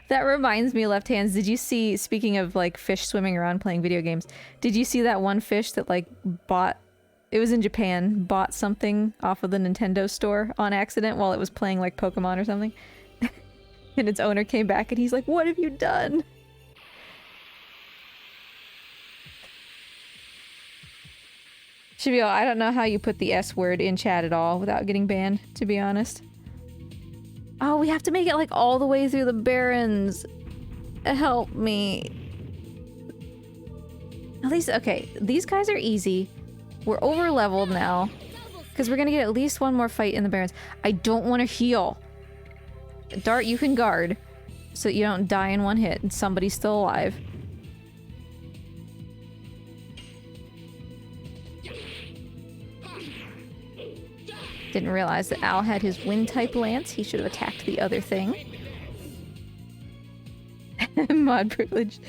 That reminds me, Left Hands, did you see, speaking of like fish swimming around playing video games, did you see that one fish that like bought, it was in Japan, bought something off of the Nintendo store on accident while it was playing like Pokemon or something? And its owner came back and he's like, what have you done? Shavio, I don't know how you put the S word in chat at all without getting banned, to be honest. Oh, we have to make it like all the way through the Barrens. Help me. At least, okay, these guys are easy. We're over leveled now. Because we're gonna get at least one more fight in the Barrens. I don't want to heal. Dart, you can guard. So that you don't die in one hit and somebody's still alive. Didn't realize that Al had his wind-type lance. He should have attacked the other thing. Mod privilege.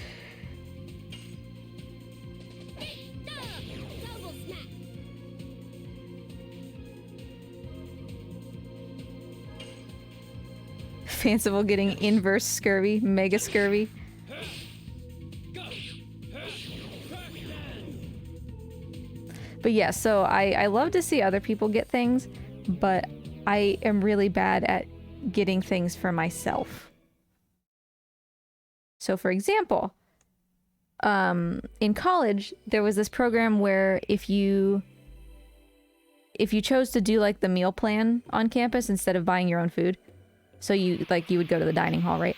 Fanciful getting inverse scurvy, mega scurvy. But yeah, so I love to see other people get things, but I am really bad at getting things for myself. So for example, in college, there was this program where if you chose to do like the meal plan on campus instead of buying your own food, so you would go to the dining hall, right?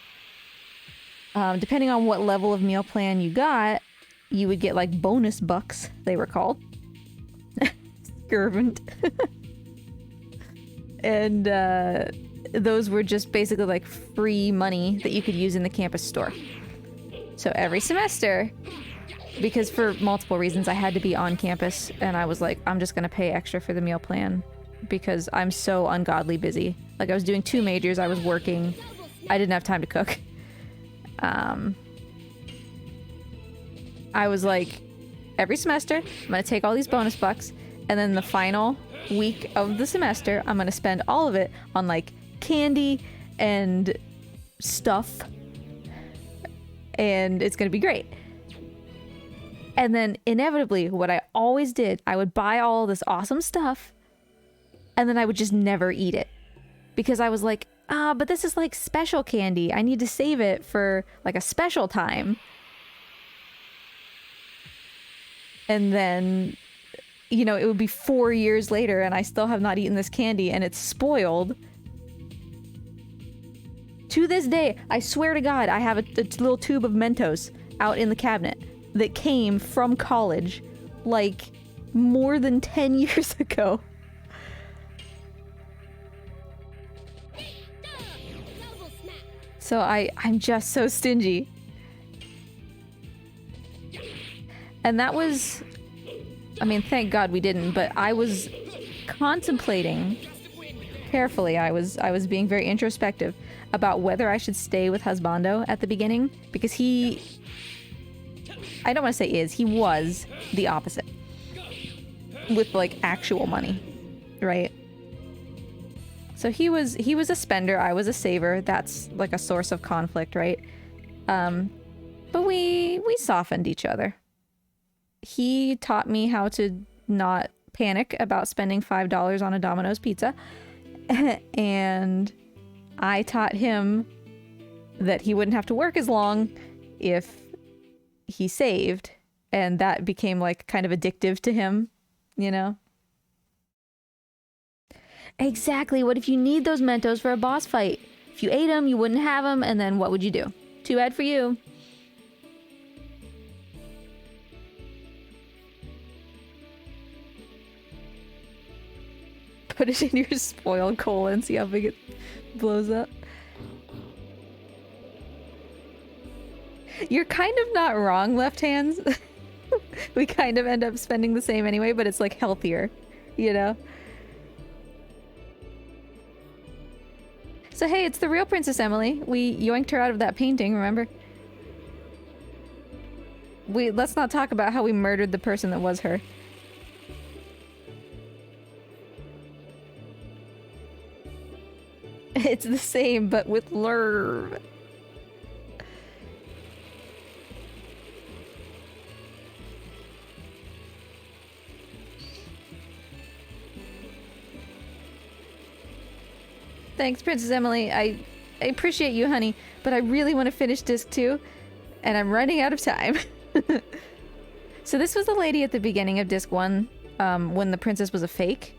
Depending on what level of meal plan you got, you would get like bonus bucks, they were called. Scurvant. And those were just basically like free money that you could use in the campus store. So every semester, because for multiple reasons I had to be on campus, and I was like, I'm just gonna pay extra for the meal plan because I'm so ungodly busy. Like I was doing 2 majors, I was working, I didn't have time to cook. I was like, every semester, I'm gonna take all these bonus bucks, and then the final week of the semester, I'm gonna spend all of it on like candy and stuff, and it's gonna be great. And then inevitably, what I always did, I would buy all this awesome stuff, and then I would just never eat it. Because I was like, but this is like special candy. I need to save it for like a special time. And then, you know, it would be 4 years later and I still have not eaten this candy and it's spoiled. To this day, I swear to God, I have a little tube of Mentos out in the cabinet that came from college like more than 10 years ago. So I'm just so stingy. And that was, I mean, thank God we didn't, but I was contemplating carefully. I was being very introspective about whether I should stay with Husbando at the beginning, because he, I don't want to say he was the opposite with like actual money, right? So he was a spender, I was a saver. That's like a source of conflict, right? But we softened each other. He taught me how to not panic about spending $5 on a Domino's pizza. And I taught him that he wouldn't have to work as long if he saved. And that became like kind of addictive to him, you know? Exactly. What if you need those Mentos for a boss fight? If you ate them, you wouldn't have them, and then what would you do? Too bad for you. Put it in your spoiled coal and see how big it blows up. You're kind of not wrong, left hands. We kind of end up spending the same anyway, but it's like healthier, you know? So hey, it's the real Princess Emily. We yoinked her out of that painting, remember? Let's not talk about how we murdered the person that was her. It's the same, but with Lurv. Thanks, Princess Emily. I appreciate you, honey, but I really want to finish disc 2, and I'm running out of time. So this was the lady at the beginning of disc 1, when the princess was a fake,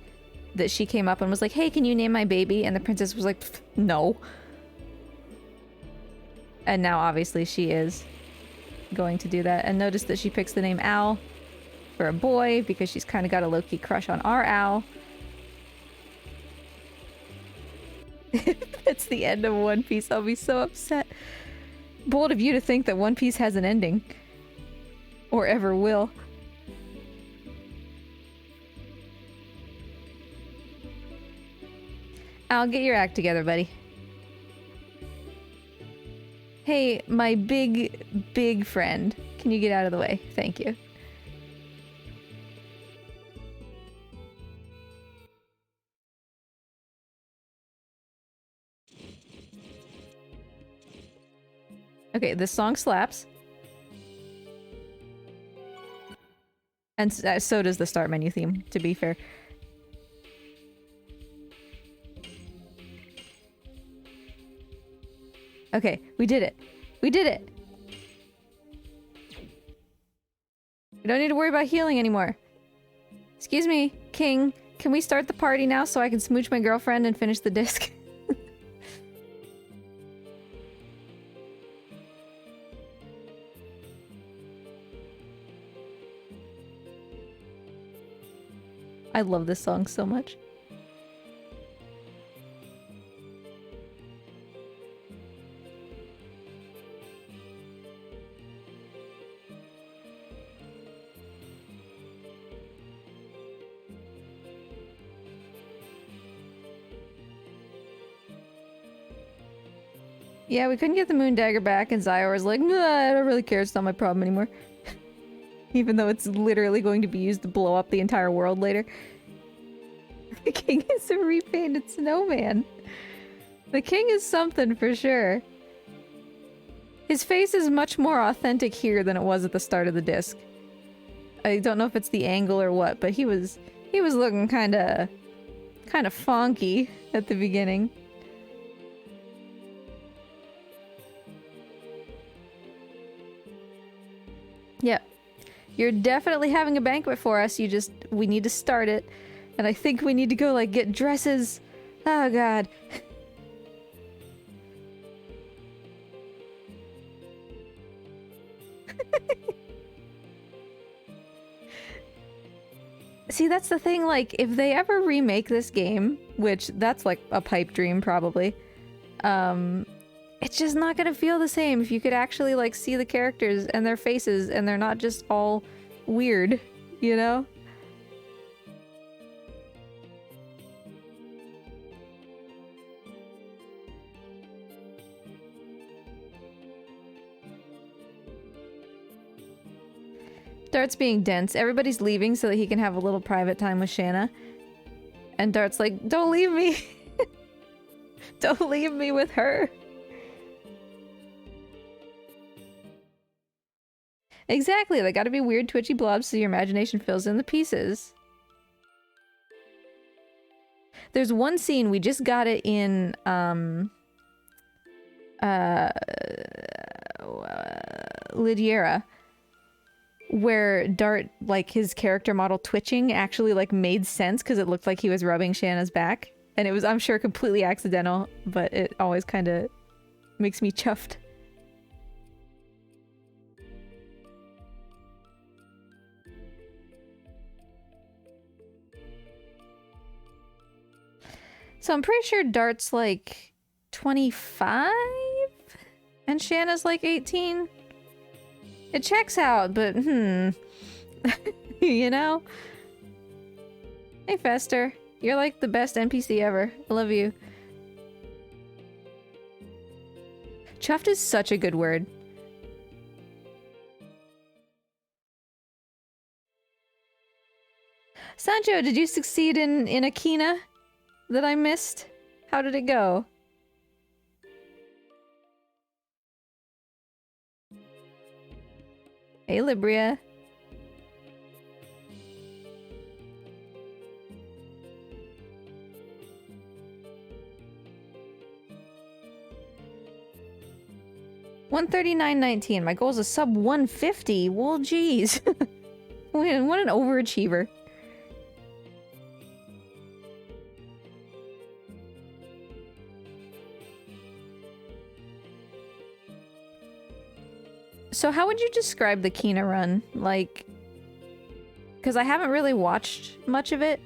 that she came up and was like, hey, can you name my baby? And the princess was like, no. And now obviously she is going to do that. And notice that she picks the name Al for a boy, because she's kind of got a low-key crush on our Al. If it's the end of One Piece, I'll be so upset. Bold of you to think that One Piece has an ending. Or ever will. I'll get your act together, buddy. Hey, my big friend. Can you get out of the way? Thank you. Okay, this song slaps. And so does the start menu theme, to be fair. Okay, we did it. We did it! We don't need to worry about healing anymore. Excuse me, King. Can we start the party now so I can smooch my girlfriend and finish the disc? I love this song so much. Yeah, we couldn't get the moon dagger back, and Zyor was like, nah, I don't really care, it's not my problem anymore. Even though it's literally going to be used to blow up the entire world later. The king is a repainted snowman. The king is something for sure. His face is much more authentic here than it was at the start of the disc. I don't know if it's the angle or what, but he was looking kinda funky at the beginning. Yep. You're definitely having a banquet for us. We need to start it. And I think we need to go, like, get dresses. Oh, God. See, that's the thing, like, if they ever remake this game, which that's, like, a pipe dream, probably, it's just not gonna feel the same if you could actually, like, see the characters and their faces and they're not just all weird, you know? Dart's being dense. Everybody's leaving so that he can have a little private time with Shanna. And Dart's like, don't leave me! Don't leave me with her! Exactly, they gotta be weird twitchy blobs so your imagination fills in the pieces. There's one scene, we just got it in, Lydiera, where Dart, like, his character model twitching actually, like, made sense because it looked like he was rubbing Shanna's back. And it was, I'm sure, completely accidental, but it always kind of makes me chuffed. So I'm pretty sure Dart's, like, 25? And Shanna's, like, 18? It checks out, but, you know? Hey, Fester. You're, like, the best NPC ever. I love you. Chuffed is such a good word. Sancho, did you succeed in Akina that I missed? How did it go? Hey, Libria. $139.19. My goal is a sub 150. Well, geez. What an overachiever. So how would you describe the Kina run? Like, because I haven't really watched much of it.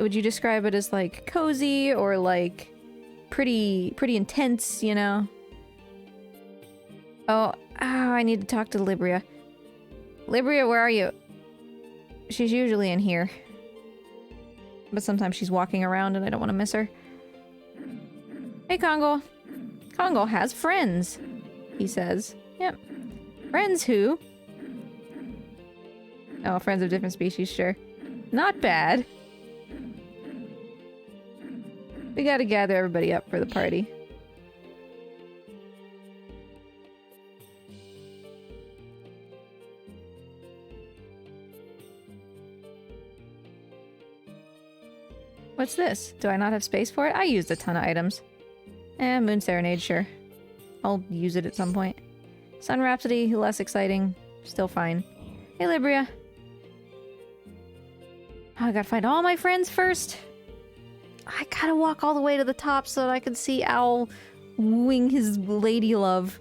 Would you describe it as, like, cozy or, like, pretty intense, you know. Oh, I need to talk to Libria. Libria, where are you? She's usually in here. But sometimes she's walking around and I don't want to miss her. Hey, Congo. Congo has friends, he says. Yep. Friends who? Oh, friends of different species, sure. Not bad. We gotta gather everybody up for the party. What's this? Do I not have space for it? I used a ton of items. Moon Serenade, sure. I'll use it at some point. Sun Rhapsody, less exciting. Still fine. Hey, Libria. Oh, I gotta find all my friends first. I gotta walk all the way to the top so that I can see Owl wooing his lady love.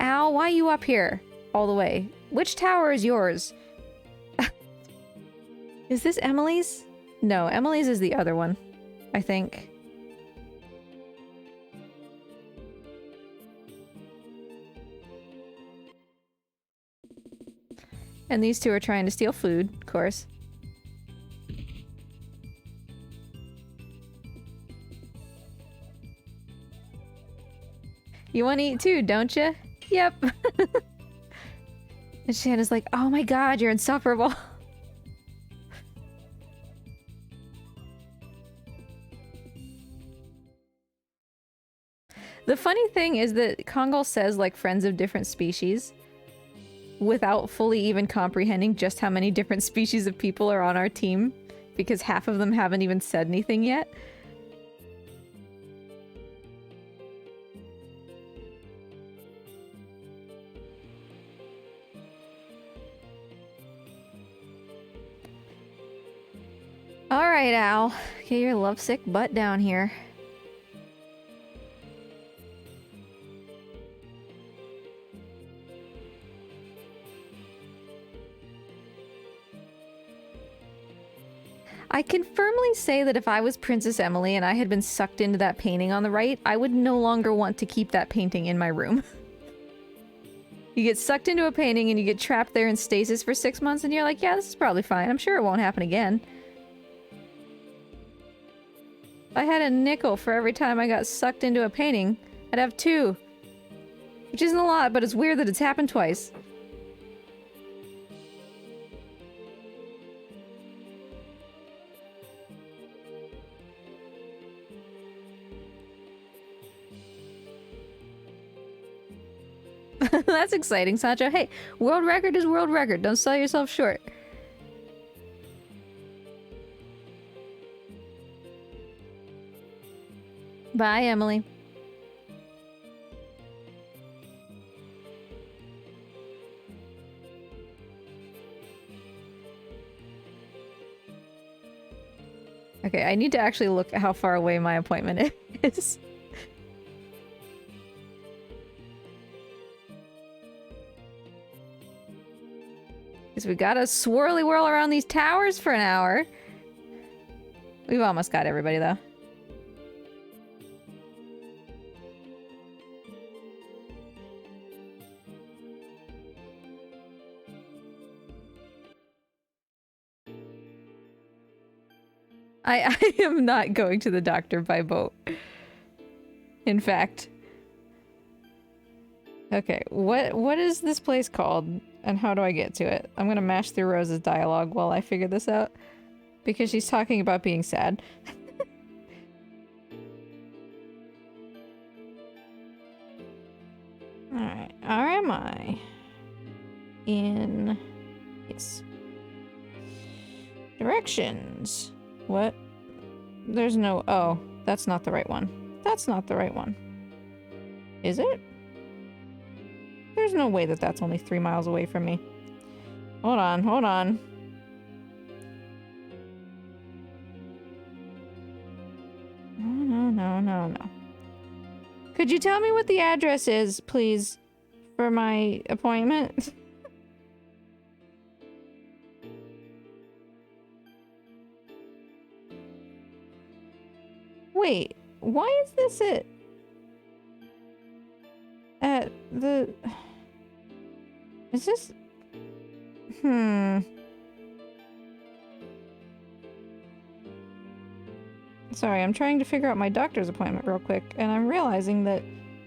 Owl, why are you up here? All the way. Which tower is yours? Is this Emily's? No, Emily's is the other one, I think. And these two are trying to steal food, of course. You want to eat too, don't you? Yep. And Shanna's like, oh my god, you're insufferable. The funny thing is that Kongol says, like, friends of different species without fully even comprehending just how many different species of people are on our team, because half of them haven't even said anything yet. Alright, Al. Get your lovesick butt down here. I can firmly say that if I was Princess Emily and I had been sucked into that painting on the right, I would no longer want to keep that painting in my room. You get sucked into a painting and you get trapped there in stasis for 6 months and you're like, yeah, this is probably fine. I'm sure it won't happen again. If I had a nickel for every time I got sucked into a painting, I'd have 2. Which isn't a lot, but it's weird that it's happened twice. That's exciting, Sancho. Hey, world record is world record. Don't sell yourself short. Bye, Emily. Okay, I need to actually look at how far away my appointment is. Because we gotta swirly whirl around these towers for an hour. We've almost got everybody, though. I am not going to the doctor by boat. In fact. Okay, what is this place called? And how do I get to it? I'm gonna mash through Rose's dialogue while I figure this out. Because she's talking about being sad. Alright, where am I? Yes. Directions. What? There's no... Oh, that's not the right one. That's not the right one. Is it? There's no way that that's only 3 miles away from me. Hold on, hold on. No. Could you tell me what the address is, please, for my appointment? Wait, Why is this it? At the... Is this... Sorry, I'm trying to figure out my doctor's appointment real quick, and I'm realizing that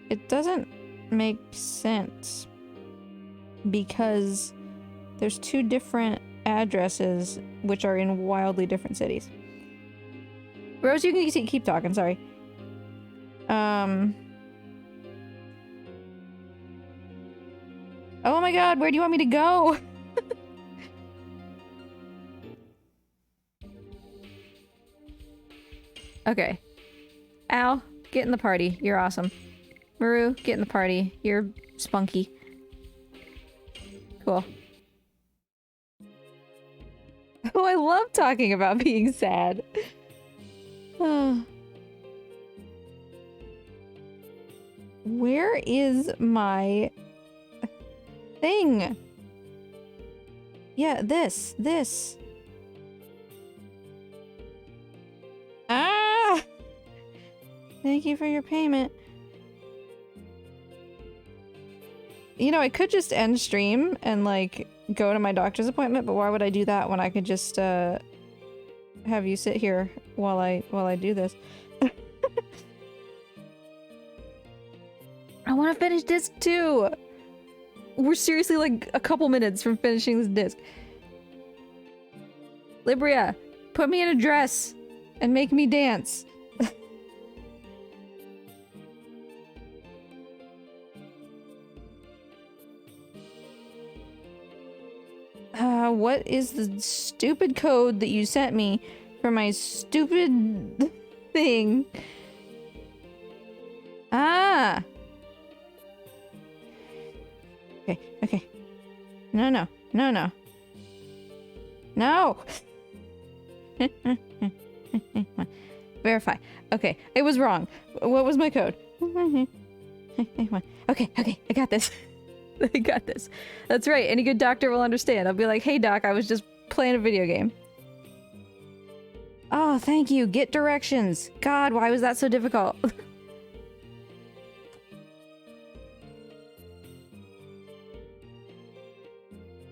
it doesn't make sense because there's two different addresses which are in wildly different cities. Rose, you can keep talking, sorry. Oh my god, where do you want me to go? Okay. Al, get in the party. You're awesome. Maru, get in the party. You're spunky. Cool. Oh, I love talking about being sad. Where is my thing? Yeah, this. Ah! Thank you for your payment. You know, I could just end stream and, like, go to my doctor's appointment, but why would I do that when I could just, have you sit here while I do this? I want to finish disc 2! We're seriously, like, a couple minutes from finishing this disc. Libria, put me in a dress and make me dance. What is the stupid code that you sent me for my stupid thing? Ah! Okay. No. No! Verify. Okay, it was wrong. What was my code? Okay, I got this. I got this. That's right, any good doctor will understand. I'll be like, hey doc, I was just playing a video game. Oh, thank you. Get directions. God, why was that so difficult?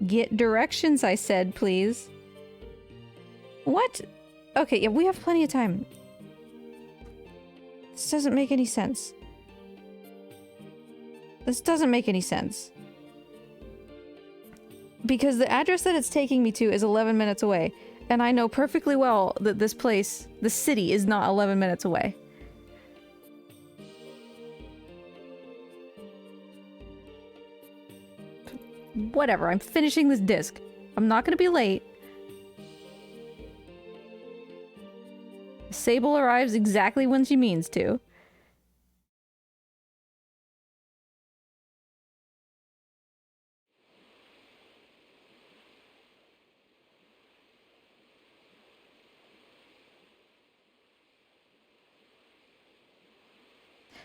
Get directions, I said, please. What? Okay, yeah, we have plenty of time. This doesn't make any sense. This doesn't make any sense. Because the address that it's taking me to is 11 minutes away. And I know perfectly well that this place, the city, is not 11 minutes away. Whatever, I'm finishing this disc. I'm not gonna be late. Sable arrives exactly when she means to.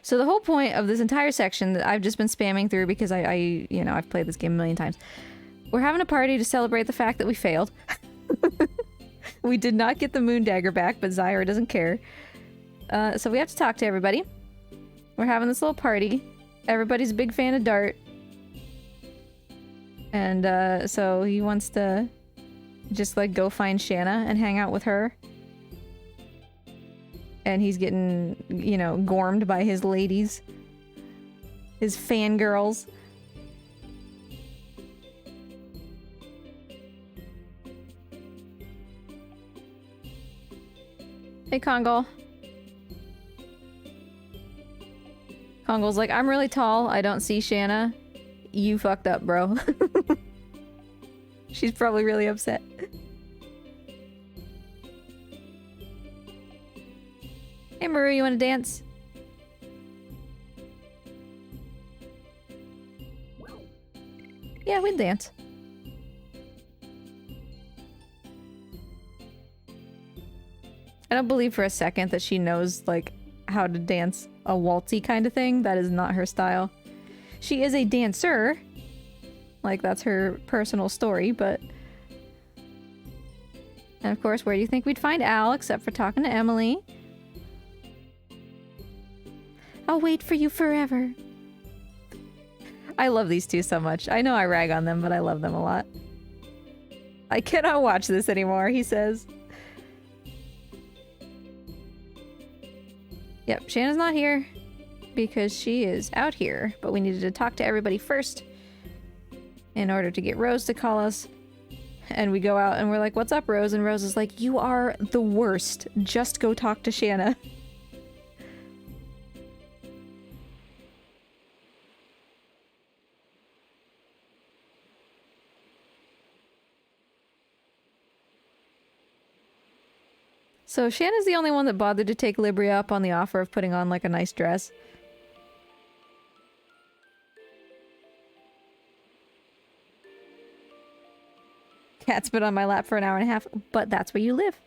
So the whole point of this entire section that I've just been spamming through because you know, I've played this game a million times. We're having a party to celebrate the fact that we failed. We did not get the moon dagger back, but Zyra doesn't care. So we have to talk to everybody. We're having this little party. Everybody's a big fan of Dart. And so he wants to just like go find Shanna and hang out with her. And he's getting, you know, gormed by his ladies. His fangirls. Hey, Kongol. Kongol's like, I'm really tall. I don't see Shanna. You fucked up, bro. She's probably really upset. Hey, Maru, you want to dance? Yeah, we'd dance. I don't believe for a second that she knows, like, how to dance a waltzy kind of thing. That is not her style. She is a dancer. Like, that's her personal story, but... And of course, where do you think we'd find Al, except for talking to Emily? I'll wait for you forever. I love these two so much. I know I rag on them, but I love them a lot. I cannot watch this anymore, he says. Yep, Shanna's not here because she is out here, but we needed to talk to everybody first in order to get Rose to call us. And we go out and we're like, what's up, Rose? And Rose is like, you are the worst. Just go talk to Shanna. So Shanna's the only one that bothered to take Libria up on the offer of putting on, like, a nice dress. Cat's been on my lap for an hour and a half, but that's where you live.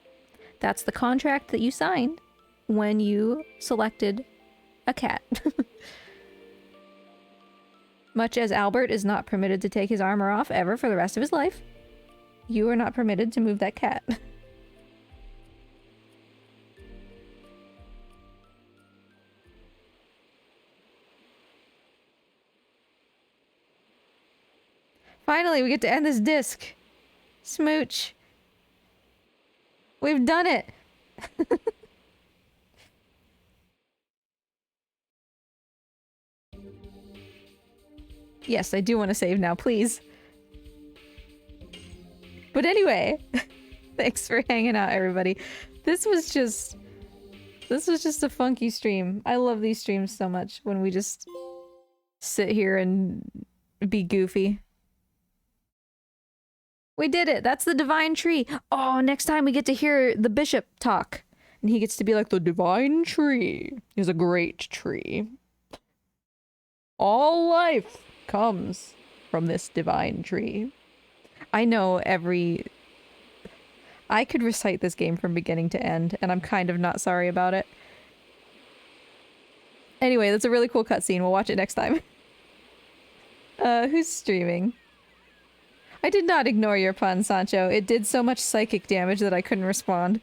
That's the contract that you signed when you selected a cat. Much as Albert is not permitted to take his armor off ever for the rest of his life, you are not permitted to move that cat. Finally, we get to end this disc. Smooch. We've done it. Yes, I do want to save now, please. But anyway, thanks for hanging out, everybody. This was just a funky stream. I love these streams so much when we just sit here and be goofy. We did it! That's the divine tree! Oh, next time we get to hear the bishop talk. And he gets to be like, the divine tree is a great tree. All life comes from this divine tree. I know I could recite this game from beginning to end, and I'm kind of not sorry about it. Anyway, that's a really cool cutscene. We'll watch it next time. Who's streaming? I did not ignore your pun, Sancho. It did so much psychic damage that I couldn't respond.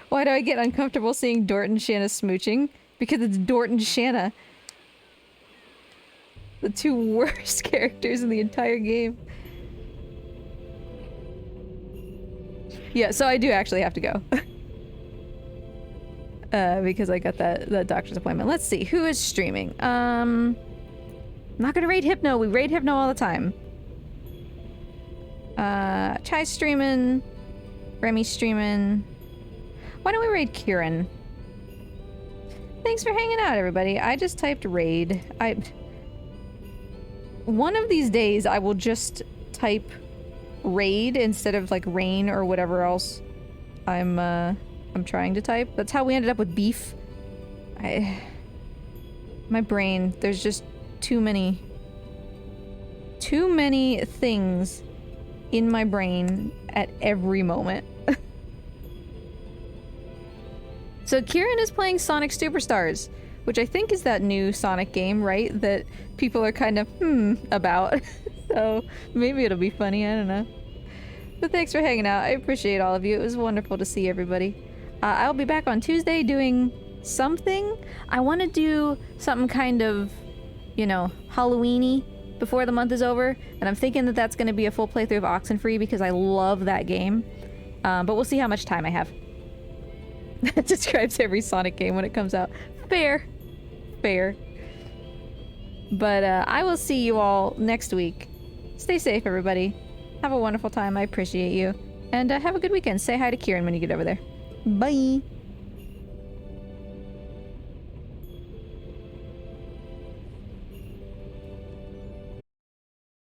Why do I get uncomfortable seeing Dort and Shanna smooching? Because it's Dort and Shanna. The two worst characters in the entire game. Yeah, so I do actually have to go. Because I got that doctor's appointment. Let's see, who is streaming? I'm not gonna raid Hypno. We raid Hypno all the time. Chai's streaming. Remy's streaming. Why don't we raid Kieran? Thanks for hanging out, everybody. I just typed raid. One of these days, I will just type raid instead of like rain or whatever else I'm trying to type. That's how we ended up with beef. My brain, there's just too many things in my brain at every moment. So Kieran is playing Sonic Superstars, which I think is that new Sonic game, right? That people are kind of about. So maybe it'll be funny, I don't know. But thanks for hanging out. I appreciate all of you. It was wonderful to see everybody. I'll be back on Tuesday doing something. I want to do something kind of, you know, Halloween-y before the month is over, and I'm thinking that that's going to be a full playthrough of Oxenfree because I love that game. But we'll see how much time I have. That describes every Sonic game when it comes out. Fair. Fair. But I will see you all next week. Stay safe, everybody. Have a wonderful time. I appreciate you. And have a good weekend. Say hi to Kieran when you get over there. Bye!